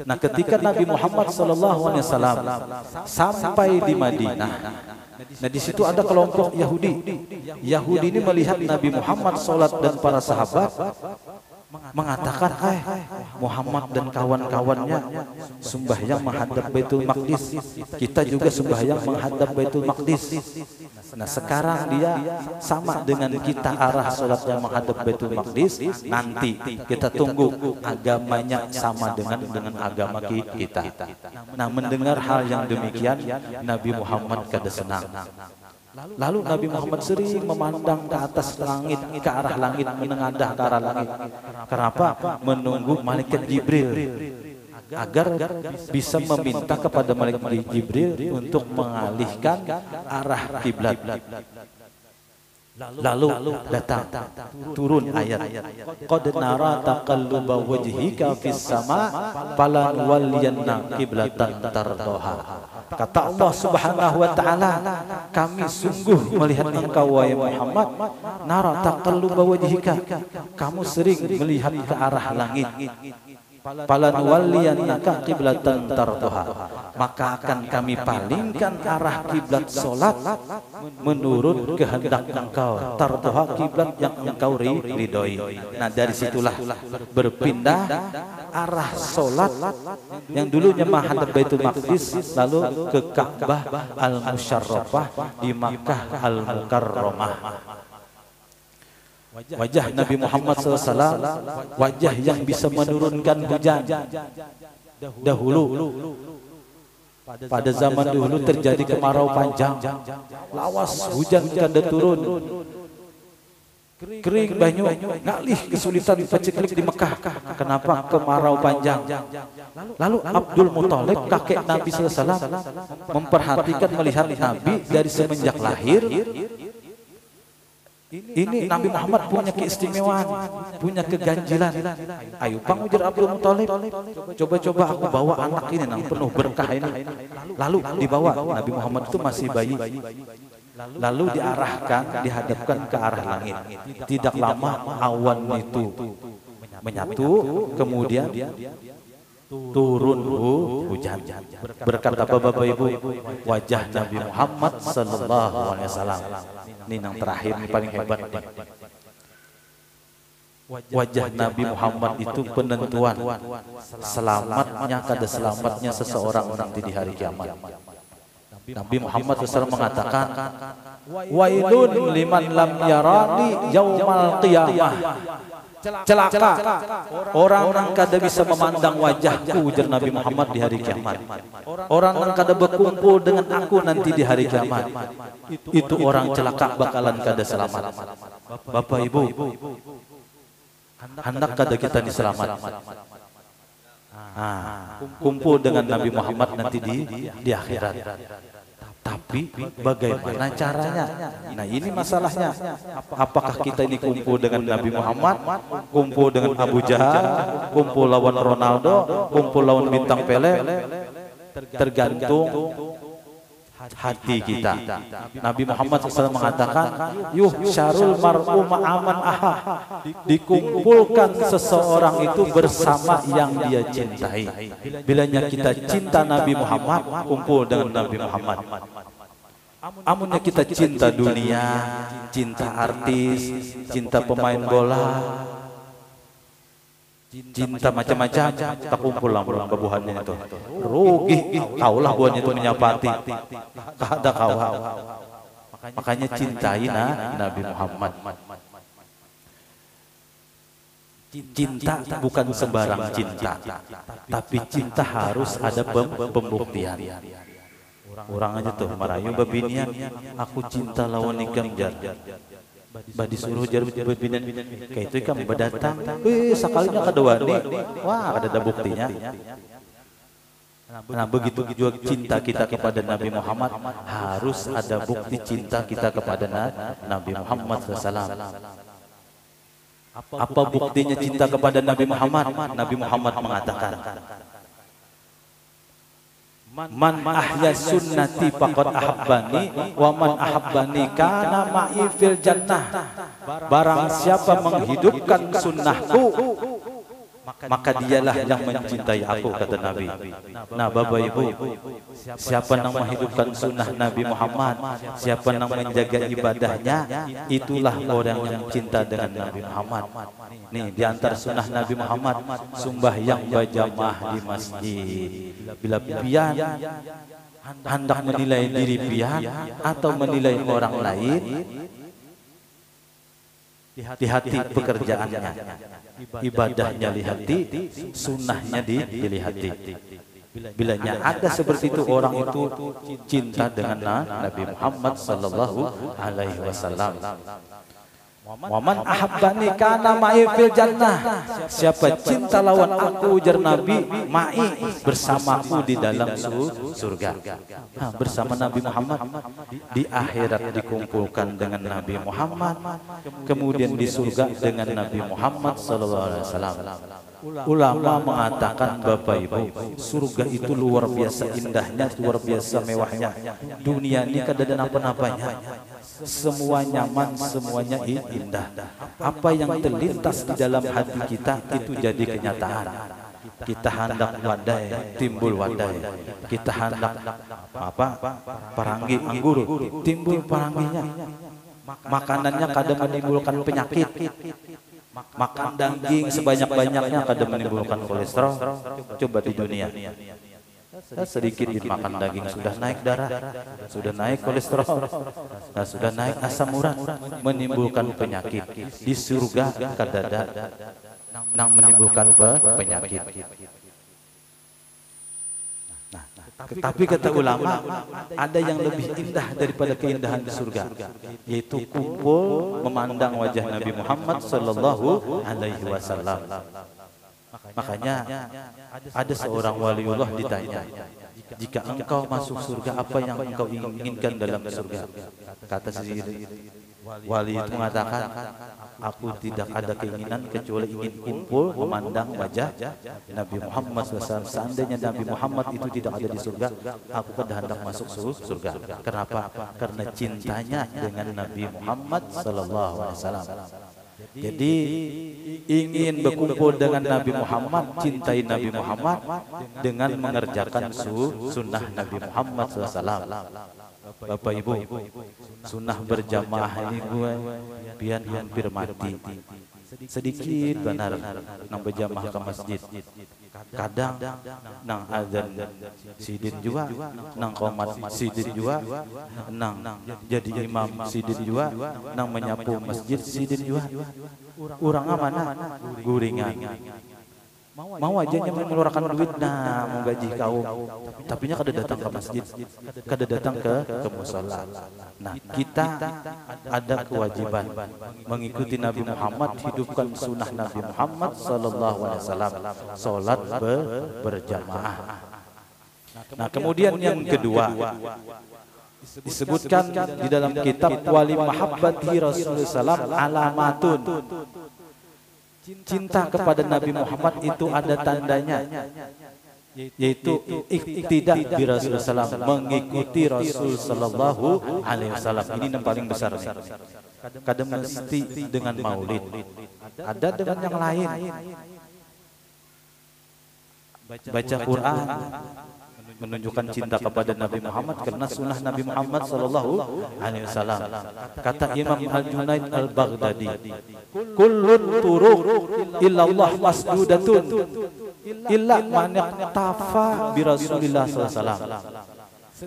Nah, ketika Nabi Muhammad sallallahu alaihi wasallam sampai di Madinah, nah di situ ada kelompok Yahudi. Yahudi ini melihat Nabi Muhammad sholat dan para sahabat, mengatakan, Muhammad dan kawan-kawannya sembahyang menghadap Baitul Maqdis, kita juga sembahyang menghadap Baitul Maqdis. Nah, sekarang dia sama dengan kita arah sholat yang menghadap Baitul Maqdis. Nanti kita tunggu agamanya sama dengan agama kita. Nah, mendengar hal yang demikian, Nabi Muhammad kada senang. Lalu Nabi Muhammad sering memandang ke atas langit, ke arah langit, menengadah ke arah langit. Kenapa? Menunggu malaikat Jibril, agar bisa meminta kepada malaikat Jibril untuk mengalihkan arah kiblat. Lalu datang turun ayat, qad nara taqalluba wajhika fis sama falan walliyanna qiblatan tardaha. Kata Allah Subhanahu wa taala, kami sungguh melihat engkau wahai Muhammad, nara taqalluba wajhika, kamu sering melihat ke arah langit. Falan walliyannaka qiblatan tardaha, maka akan kami palingkan arah kiblat salat menurut kehendak engkau, tardaha kiblat yang engkau ridhoi. Nah, dari situlah berpindah arah salat yang dulunya menghadap Baitul Maqdis lalu ke Ka'bah Al-Musyarrafah di Makkah Al-Mukarramah. Wajah Nabi Muhammad SAW, wajah yang bisa menurunkan hujan. Dahulu, pada zaman dahulu terjadi kemarau panjang, lawas hujan kada turun, kering banyu, ngalih kesulitan paceklik di Mekah. Kenapa? Kemarau panjang. Lalu Abdul Muthalib, kakek Nabi SAW, memperhatikan melihat Nabi dari semenjak lahir Ini Nabi Muhammad punya keistimewaan, punya keganjilan. Ayo Bang ujar Abdul Muthalib, coba-coba aku bawa anak ini yang penuh berkah ini. Lalu dibawa, Nabi Muhammad itu masih bayi. Lalu diarahkan, dihadapkan ke arah langit. Tidak lama awan itu menyatu, kemudian turun hujan. Berkata Bapak Ibu, wajah Nabi Muhammad sallallahu alaihi wasallam. Ini yang terakhir, ini paling hebat. Wajah Nabi Muhammad itu penentuan selamatnya, kada selamatnya seseorang nanti di hari kiamat. Nabi Muhammad SAW mengatakan, wailun liman lam yarani yaumal qiyamah. Celaka orang yang kada bisa memandang wajahku, ujar Nabi Muhammad, di hari kiamat. Orang yang kada berkumpul dengan aku nanti di hari kiamat, itu orang celaka, bakalan kada selamat. Bapak Ibu, hendak kada kita ini selamat. Kumpul dengan Nabi Muhammad nanti di akhirat. Tapi bagaimana caranya? Nah ini masalahnya. Apakah kita ini kumpul dengan Nabi Muhammad, kumpul dengan Abu Jahal, kumpul lawan Ronaldo, kumpul lawan bintang Pele? Tergantung hati kita. Nabi Muhammad SAW mengatakan, yuh syarul mar'u ma'aman aha. Dikumpulkan seseorang itu bersama yang dia cintai. Bilanya kita cinta Nabi Muhammad, kumpul dengan Nabi Muhammad. Amunnya kita cinta dunia, cinta artis, cinta pemain bola, cinta macam-macam, tak kumpul lah kebuhannya itu. Rugi, kaulah buahnya itu menyapati. Kada kawal. Makanya cintai Nabi Muhammad. Cinta bukan sembarang cinta, tapi cinta harus ada pembuktian. Orang aja tuh marayu babinian, aku cinta lawan ikam jar. Badi suruh jar babinian, kayak itu ikam berdatang. Sekalinya kedua nih, wah ada buktinya. Nah begitu juga cinta kita kepada Nabi Muhammad, harus ada bukti cinta kita kepada Nabi Muhammad SAW. Apa buktinya cinta kepada Nabi Muhammad? Nabi Muhammad mengatakan, man ahya sunnati faqad ahabbani wa man ahabbani kana ma'i fil jannah. Barang siapa menghidupkan sunnahku, maka dialah yang mencintai aku, kata Nabi. Nah Bapak Ibu, siapa yang menghidupkan sunnah Nabi Muhammad, siapa yang menjaga ibadahnya, itulah orang yang cinta dengan Nabi Muhammad. Nih di antara sunnah Nabi Muhammad, sembahyang berjamaah di masjid. Bila pian hendak menilai diri pian atau menilai orang lain, di hati pekerjaannya, ibadahnya lihati, sunnahnya dilihati. Bilanya ada seperti itu, orang itu cinta dengan Nabi Muhammad sallallahu alaihi wasallam. Waman ahabbani kana ma'i fil jannah. Siapa cinta lawan aku, ujar Nabi, ma'i, bersamaku di dalam surga. Nah, bersama Nabi Muhammad di akhirat dikumpulkan dengan Nabi Muhammad, kemudian di surga dengan Nabi Muhammad sallallahu alaihi wasallam. Ulama mengatakan, Bapak Ibu, surga itu luar biasa indahnya, luar biasa mewahnya. Dunia ini kada ada apa-apanya. Semua nyaman, semuanya indah. Apa yang terlintas di dalam hati kita itu jadi kenyataan. Kita hendak wadai, timbul wadai. Kita hendak paranggi anggur, timbul parangginya. Makanannya kadang menimbulkan penyakit. Makan daging sebanyak-banyaknya kadang menimbulkan kolesterol. Coba di dunia, sedikit makan daging sudah naik darah, sudah naik kolesterol, sudah naik asam urat, menimbulkan penyakit. Di surga kadada nang menimbulkan penyakit. Tapi kata ulama, ada yang lebih indah daripada keindahan di surga, yaitu kumpul memandang wajah Nabi Muhammad sallallahu alaihi wasallam. Makanya ada seorang waliullah ditanya, jika engkau masuk surga, apa yang engkau inginkan dalam surga? Kata si Wali itu mengatakan, aku tidak ada keinginan kecuali ingin kumpul memandang wajah Nabi Muhammad SAW. Seandainya Nabi Muhammad itu tidak ada di surga, aku kan hendak masuk surga. Kenapa? Karena cintanya dengan Nabi Muhammad SAW. Jadi ingin berkumpul dengan Nabi Muhammad, cintai Nabi Muhammad dengan mengerjakan sunnah Nabi Muhammad SAW. Bapak Ibu, sunnah berjamaah ini gue biar hampir mati. Sedikit benar nang berjamaah ke masjid. Kadang nang azan sidin juga, nang qomat sidin juga, nang jadi imam sidin juga, nang menyapu masjid sidin juga. Urang mana? Guringan. Mau aja mengeluarkan duit, nah mau gaji kaum, tapi nya kada datang ke masjid, kada datang ke musola. Nah kita ada kewajiban mengikuti Nabi Muhammad, hidupkan sunnah Nabi Muhammad Sallallahu Alaihi Wasallam, solat berjamaah. Nah kemudian yang kedua disebutkan di dalam kitab Wali Mahabbati Rasulullah SAW alamatun. Cinta kepada Nabi Muhammad itu ada tandanya, yaitu iktidak bi Rasulullah SAW, mengikuti Rasul Sallallahu Alaihi Wasallam. Ini yang paling besar nih. Kadang mesti dengan maulid, ada dengan yang lain. Baca Quran menunjukkan cinta kepada Nabi Muhammad karena sunnah Nabi Muhammad Sallallahu Alaihi Wasallam. Kata Imam Al-Junaid Al-Baghdadi, kullun turuq illallah masdudatun illa man iqtafa bi Rasulillah sallallahu alaihi wasallam.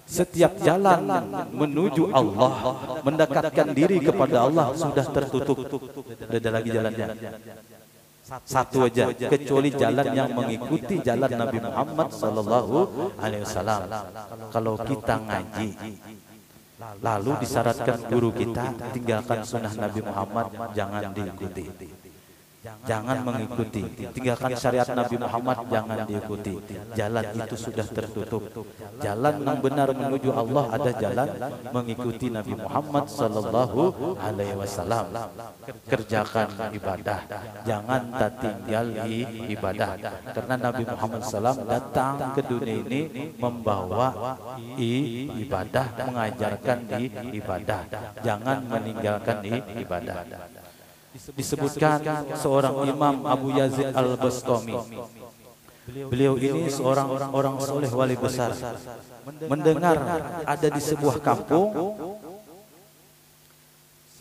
Setiap jalan menuju Allah, mendekatkan diri kepada Allah sudah tertutup. Tidak ada lagi jalannya. Satu aja, kecuali jalan yang mengikuti jalan Nabi Muhammad Sallallahu Alaihi Wasallam. Kalau kita ngaji, lalu disyaratkan guru kita tinggalkan sunnah Nabi Muhammad, jangan diikuti. Jangan mengikuti, tinggalkan syariat Nabi Muhammad, jangan diikuti. Jalan itu sudah tertutup. Jalan yang benar menuju Allah ada jalan mengikuti Nabi Muhammad Sallallahu Alaihi Wasallam. Kerjakan ibadah, jangan tak tinggal ibadah. Karena Nabi Muhammad SAW datang ke dunia ini membawa ibadah, mengajarkan ibadah. Jangan meninggalkan ibadah. Disebutkan seorang imam Abu Yazid Al-Bastami. Beliau ini seorang orang soleh wali besar. Mendengar ada di sebuah kampung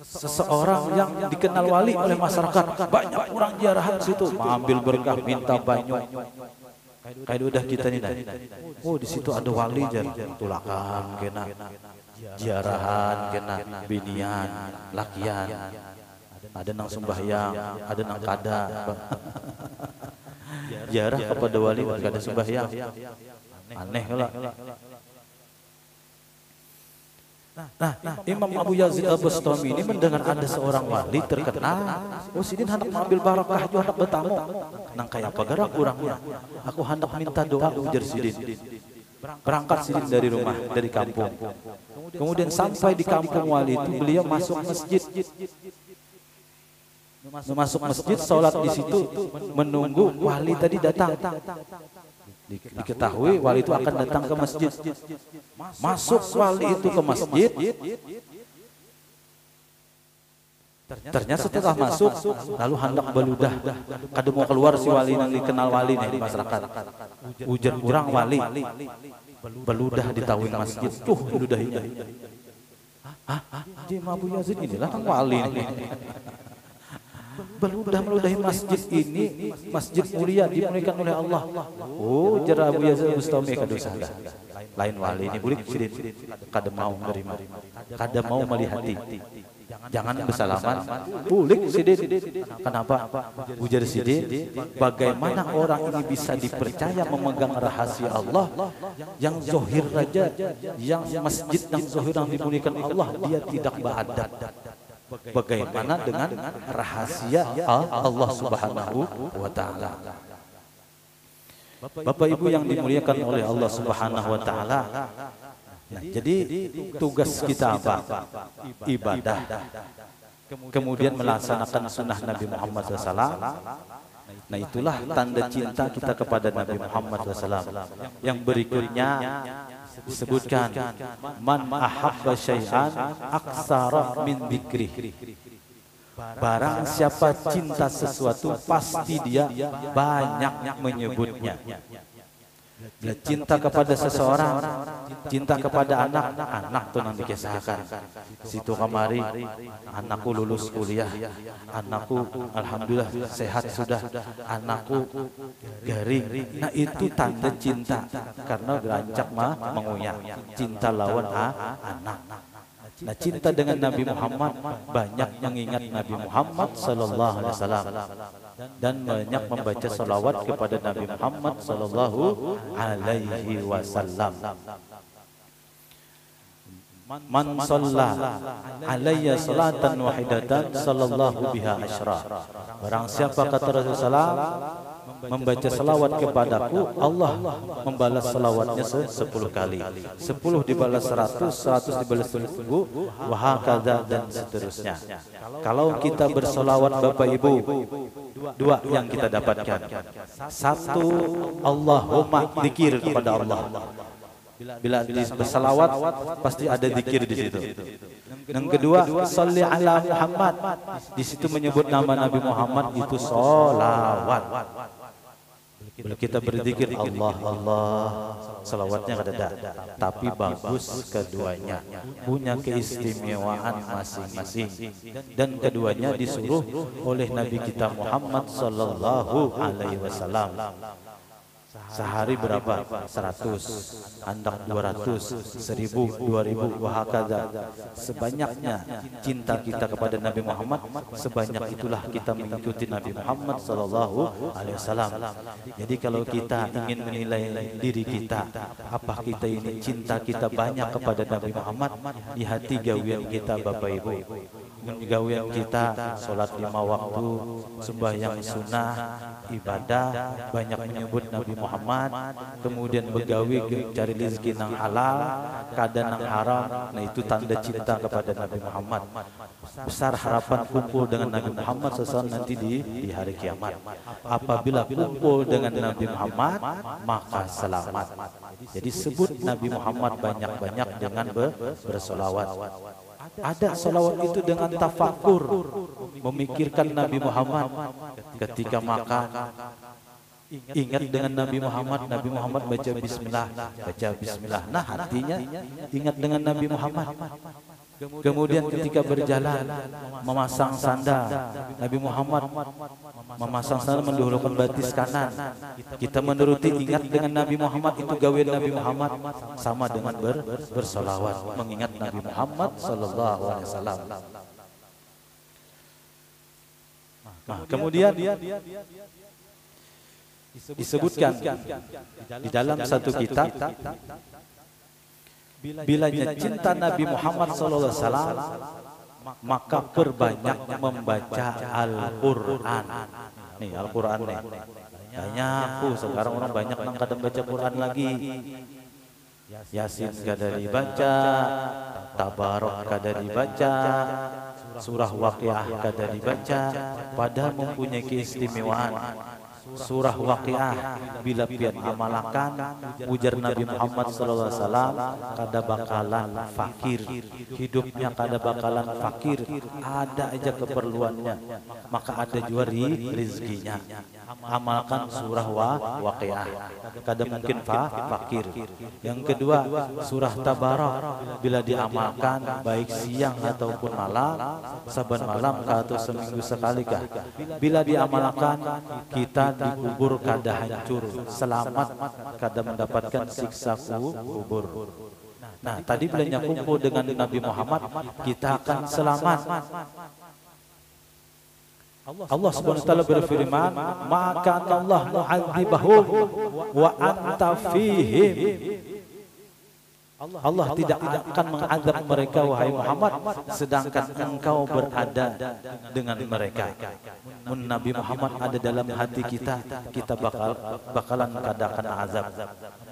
seseorang yang dikenal wali oleh masyarakat, banyak orang ziarahan situ, mengambil berkah, minta banyu. Kayak udah kita nih, oh di situ ada wali jar, tulakan kena, ziarahan kena, binian, lakian. Ada nang sembahyang, ada nang kada. Ziarah kepada wali kada sembahyang. Aneh lah. Nah, Imam Abu Yazid Al-Bastami ini mendengar ada seorang wali terkenal. Oh, sidin hendak mengambil barakah, jo hendak bertamu. Nang kayak apa gerak kurangnya? Aku hendak minta doa ujar sidin. Berangkat sidin dari rumah, dari kampung. Kemudian sampai di kampung wali itu beliau masuk masjid. Masuk masjid, sholat di situ, menunggu wali tadi datang. Diketahui wali itu akan datang ke masjid. Masuk wali itu ke masjid. Ternyata setelah masuk, lalu hendak beludah. Kada mau keluar si wali yang dikenal wali nih di masyarakat. Ujar orang wali, beludah di tawin masjid. Tuh beludah ini. Di Abu Yazid inilah kan wali nih. Beludah meludahi masjid ini, masjid mulia dimuliakan oleh Allah. Oh, jera Abu Yazid Bustami kadosa. Lain wali ini bulik sidin, kada mau menerima, kada mau melihati. Jangan bersalaman, bulik sidin. Kenapa? Ujar sidin, bagaimana orang ini bisa dipercaya memegang rahasia Allah yang zohir saja, yang masjid yang zohir yang dimuliakan Allah, dia tidak beradab. Bagaimana dengan rahasia Allah Subhanahu wa Ta'ala? Bapak Ibu yang dimuliakan oleh Allah Subhanahu wa Ta'ala, Nah, jadi tugas kita apa? Ibadah. Kemudian melaksanakan sunnah Nabi Muhammad SAW. Nah, itulah tanda cinta kita kepada Nabi Muhammad SAW. Yang berikutnya disebutkan, man ahabba syai'an aksara min dzikrih. Barang siapa cinta sesuatu, pasti dia banyak menyebutnya. Bila cinta kepada seseorang, cinta kepada anak tuh nanti kisahkan. Situ kamari, anakku lulus kuliah, anakku alhamdulillah sehat sudah, anakku garing. Nah, itu tanda cinta, karena gerancak mengunyah. Cinta lawan anak. Nah, cinta dengan Nabi Muhammad, banyak mengingat Nabi Muhammad sallallahu alaihi wasallam dan banyak membaca salawat kepada Nabi Muhammad sallallahu alaihi wasallam. Man shalla alayya salatan wahidatan sallallahu biha asyra. Barang siapa, kata Rasulullah, membaca salawat kepadaku, Allah membalas salawatnya 10 kali. 10 dibalas 100, 100 dibalas 1000, wahakadha dan seterusnya. Kalau kita bersalawat Bapak Ibu, dua yang kita dapatkan. Satu, Allahumma zikir kepada Allah. Bila bersalawat pasti ada zikir di situ. Yang kedua, sholli ala Muhammad. Di situ menyebut nama Nabi Muhammad, itu sholawat. Bila kita berzikir Allah, salawatnya ada, tapi bagus keduanya, punya keistimewaan masing-masing. Dan keduanya disuruh oleh Nabi kita Muhammad sallallahu alaihi wasallam. Sehari berapa? 100, andak 200, 1000, 2000, wahakadha. Sebanyaknya cinta kita kepada Nabi Muhammad, sebanyak itulah kita mengikuti Nabi Muhammad sallallahu alaihi wasallam. Jadi kalau kita ingin menilai diri kita, apa kita ini cinta kita banyak kepada Nabi Muhammad, di hati gawian kita Bapak Ibu. Gawian kita sholat 5 waktu, sembahyang sunnah, ibadah, banyak menyebut Nabi Muhammad, kemudian begawi cari rezeki nang halal, kada nang haram. Nah, itu tanda cinta kepada Nabi Muhammad. Besar harapan kumpul dengan Nabi Muhammad SAW nanti di hari kiamat. Apabila kumpul dengan Nabi Muhammad, maka selamat. Jadi sebut Nabi Muhammad banyak-banyak dengan bersolawat. Ada salawat itu dengan tafakur, memikirkan Nabi Muhammad ketika makan. Ingat dengan Nabi Muhammad, Nabi Muhammad baca bismillah, Nah, hatinya ingat dengan Nabi Muhammad. Kemudian ketika berjalan, memasang sandal, Nabi Muhammad memasang sandal mendahulukan batis kanan. Kita menuruti, ingat dengan Nabi Muhammad, itu gawean Nabi Muhammad, sama dengan bersolawat, mengingat Nabi Muhammad sallallahu alaihi wasallam. Nah, kemudian disebutkan di dalam satu kitab, bilanya cinta Nabi Muhammad SAW, maka perbanyak membaca Al-Quran. Nih Al-Quran nih, banyak sekarang orang banyak yang kadang baca Quran lagi. Yasin kada dibaca, Tabarok kada dibaca, Surah Waqiah kada dibaca, padahal mempunyai keistimewaan. Surah Waqiah bila pian amalakan, ujar Nabi Muhammad SAW, kada bakalan fakir, hidupnya kada bakalan fakir, ada aja keperluannya, maka ada juga rezekinya. Amalkan surah Waqiah, kada mungkin fakir. Yang kedua, surah Tabarok bila diamalkan baik siang ataupun malam, saban malam atau seminggu sekali kah, bila diamalkan kita dikubur kada hancur, selamat kada mendapatkan siksa kubur. Nah, tadi bilanya kumpul dengan Nabi Muhammad, kita akan selamat. Allah Subhanahu wa taala berfirman, "Maka Allah mu'adzibahum wa anta fihim." Allah tidak akan mengadab mereka, wahai Muhammad, sedangkan engkau berada dengan mereka. Nabi Muhammad ada dalam hati kita, kita bakalan kadakan azab.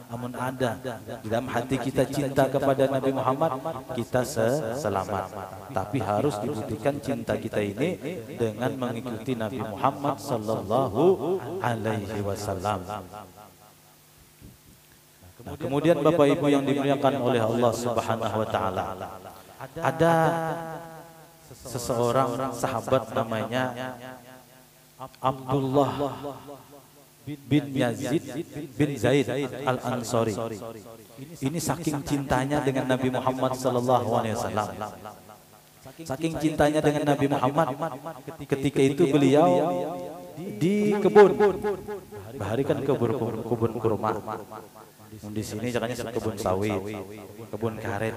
Amun ada di dalam hati kita cinta kepada Nabi Muhammad, kita selamat. Tapi harus dibuktikan cinta kita ini dengan mengikuti Nabi Muhammad sallallahu alaihi wasallam. Nah, kemudian Bapak Ibu yang dimuliakan oleh Allah Subhanahu wa taala, ada seseorang sahabat namanya Abdullah bin Yazid bin Zaid Al-Ansari. Ini saking cintanya dengan Nabi Muhammad sallallahu alaihi wasallam. Saking cintanya dengan Nabi Muhammad, ketika itu beliau di kebun. Bahari kan kebun kurma. Di sini jangannya kebun sawit, kebun karet.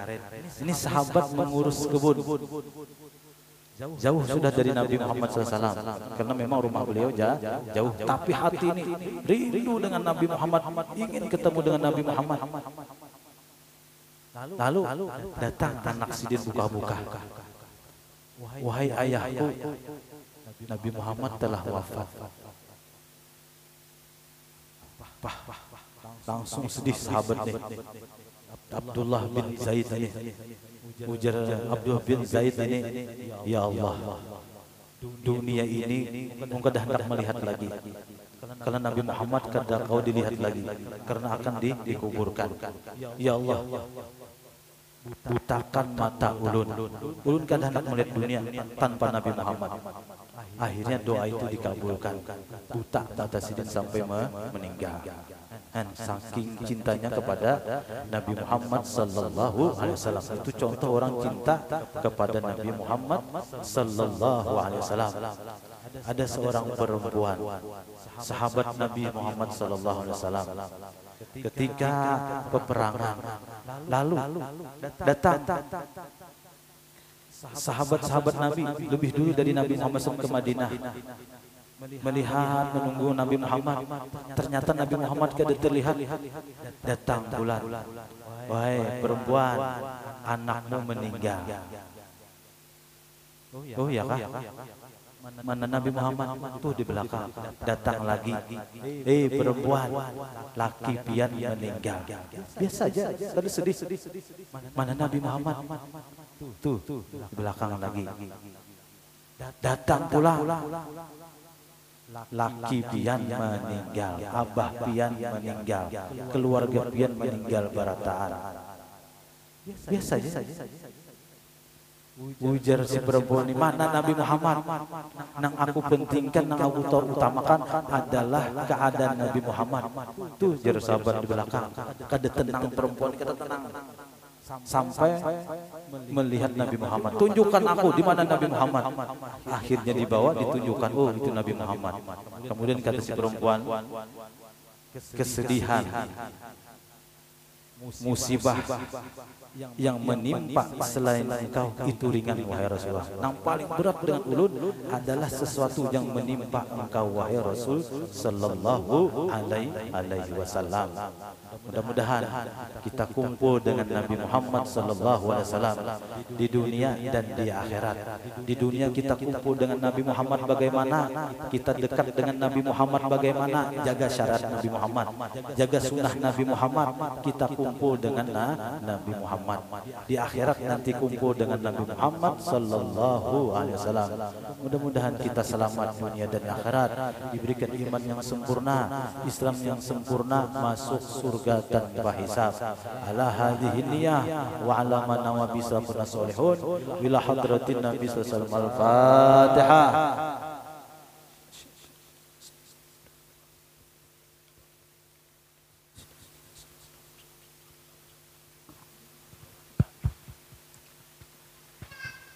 Ini sahabat mengurus kebun. Jauh sudah dari Nabi Muhammad SAW, karena memang rumah beliau jauh. Tapi hati ini rindu dengan Nabi Muhammad, ingin ketemu dengan Nabi Muhammad. Lalu datang anak sidin buka-buka. Wahai ayahku, Nabi Muhammad telah wafat. Langsung sedih sahabat nih. Abdullah bin Zaid ini, ujar Abdullah bin Zaid ini, ya Allah, dunia ini engkau dah hendak melihat lagi, karena Nabi Muhammad kada kau dilihat lagi, karena akan dikuburkan. Ya Allah, butakan mata ulun kada hendak melihat dunia tanpa Nabi Muhammad. Akhirnya doa itu dikabulkan, buta mata sidin sampai meninggal. Dan saking cintanya kepada Nabi Muhammad sallallahu alaihi wasallam. Itu contoh orang cinta kepada Nabi Muhammad sallallahu alaihi wasallam. Ada seorang perempuan sahabat Nabi Muhammad sallallahu alaihi wasallam, ketika peperangan lalu datang sahabat-sahabat Nabi lebih dulu dari Nabi Muhammad SAW ke Madinah, melihat, menunggu Nabi Muhammad. Ternyata Nabi Muhammad kada terlihat. Datang bulan, wahai perempuan, anakmu meninggal. Oh ya kah? Mana Nabi Muhammad? Tuh di belakang. Datang lagi, perempuan, laki pian meninggal. Biasa aja, kada sedih. Mana Nabi Muhammad? Tuh di belakang lagi. Datang pula, laki pian meninggal, abah pian meninggal, keluarga pian meninggal barataan. Biasa aja. Ujar si perempuan ini, mana Nabi Muhammad? Nang aku pentingkan, nang aku utamakan adalah keadaan Nabi Muhammad. Tuh jar sahabat di belakang, kada tenang perempuan, kada tenang. Sampai melihat Nabi Muhammad. Tunjukkan aku di mana Nabi Muhammad. Akhirnya dibawa, ditunjukkan, oh itu Nabi Muhammad. Kemudian kata si perempuan, kesedihan, musibah yang menimpa selain engkau itu ringan wahai Rasulullah. Yang paling berat dengan ulun adalah sesuatu yang menimpa engkau wahai Rasul sallallahu alaihi wasallam. Mudah-mudahan kita kumpul dengan Nabi Muhammad sallallahu alaihi wasallam di dunia dan di akhirat. Di dunia kita kumpul dengan Nabi Muhammad bagaimana? Kita dekat dengan Nabi Muhammad bagaimana? Jaga syariat Nabi Muhammad, jaga sunnah Nabi Muhammad. Kita kumpul dengan Nabi Muhammad. Di akhirat nanti kumpul dengan Nabi Muhammad sallallahu alaihi wasallam. Mudah-mudahan kita selamat dunia dan akhirat, diberikan iman yang sempurna, Islam yang sempurna, masuk surga tanpa hisab. Ala hadhihi niyah wa ala man nawa bi salafun salihun ila hadratin Nabi sallallahu alaihi wasallam. Al-Fatihah.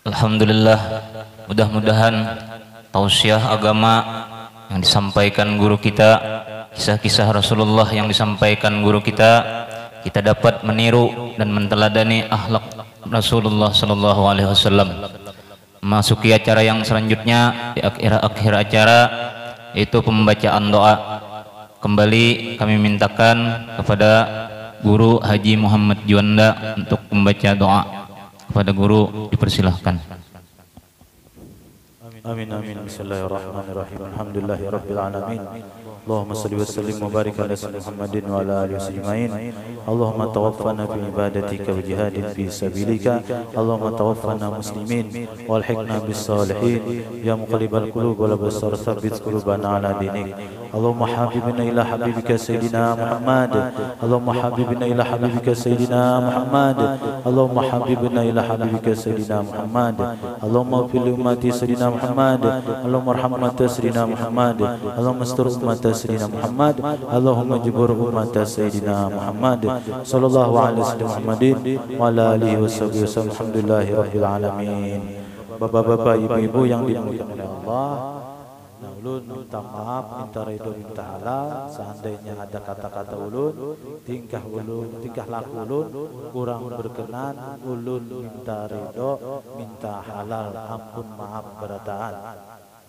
Alhamdulillah, mudah-mudahan tausiah agama yang disampaikan guru kita, kisah-kisah Rasulullah yang disampaikan guru kita dapat meniru dan menteladani akhlak Rasulullah sallallahu alaihi wasallam. Masuki acara yang selanjutnya, di akhir acara itu pembacaan doa. Kembali kami mintakan kepada Guru Haji Muhammad Juanda untuk membaca doa. Kepada guru dipersilahkan. Amin amin. Bismillahirrahmanirrahim. Alhamdulillahirabbil alamin. Allahumma salli wa sallim wa barik ala sayyidina Muhammadin wa ala alihi ajma'in. Allahumma tawaffana fi ibadatika wa jihadin fi sabilika. Allahumma tawaffana muslimin walhiqna bis salihin. Ya muqallibal qulub wal absar tsabbit qulubana ala dinik. Allahumma habibna ila habibika sayyidina Muhammad. Allahumma habibna ila habibika sayyidina Muhammad. Allahumma habibna ila habibika sayyidina Muhammad. Allahumma fil ummati sayyidina Muhammad. Allahumma arham ummata sayyidina Muhammad. Allahumma astur ummata sayyidina Muhammad. Allahumma jibur ummata sayyidina Muhammad sallallahu alaihi wasallam Muhammadin wa ala alihi washabihi wasallam. Alhamdulillahi rabbil alamin. Bapak-bapak, ibu-ibu yang dimuliakan oleh Allah, ulun minta maaf, minta ridho, minta halal. Seandainya ada kata-kata ulun, tingkah laku ulun kurang berkenan, ulun minta ridho, minta halal, ampun maaf berataan.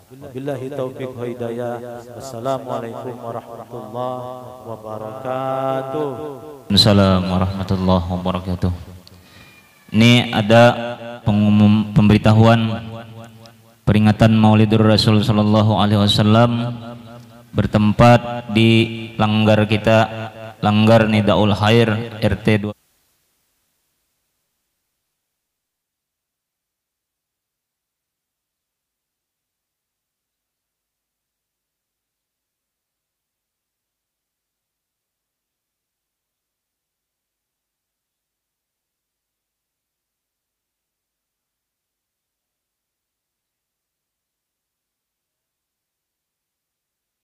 Billahi taufiq wa hidayah. Assalamualaikum warahmatullahi wabarakatuh. Assalamualaikum warahmatullahi wabarakatuh. Ini ada pengumum pemberitahuan peringatan Maulidur Rasul sallallahu alaihi wasallam bertempat di langgar kita, Langgar Nidaul Khair RT 2.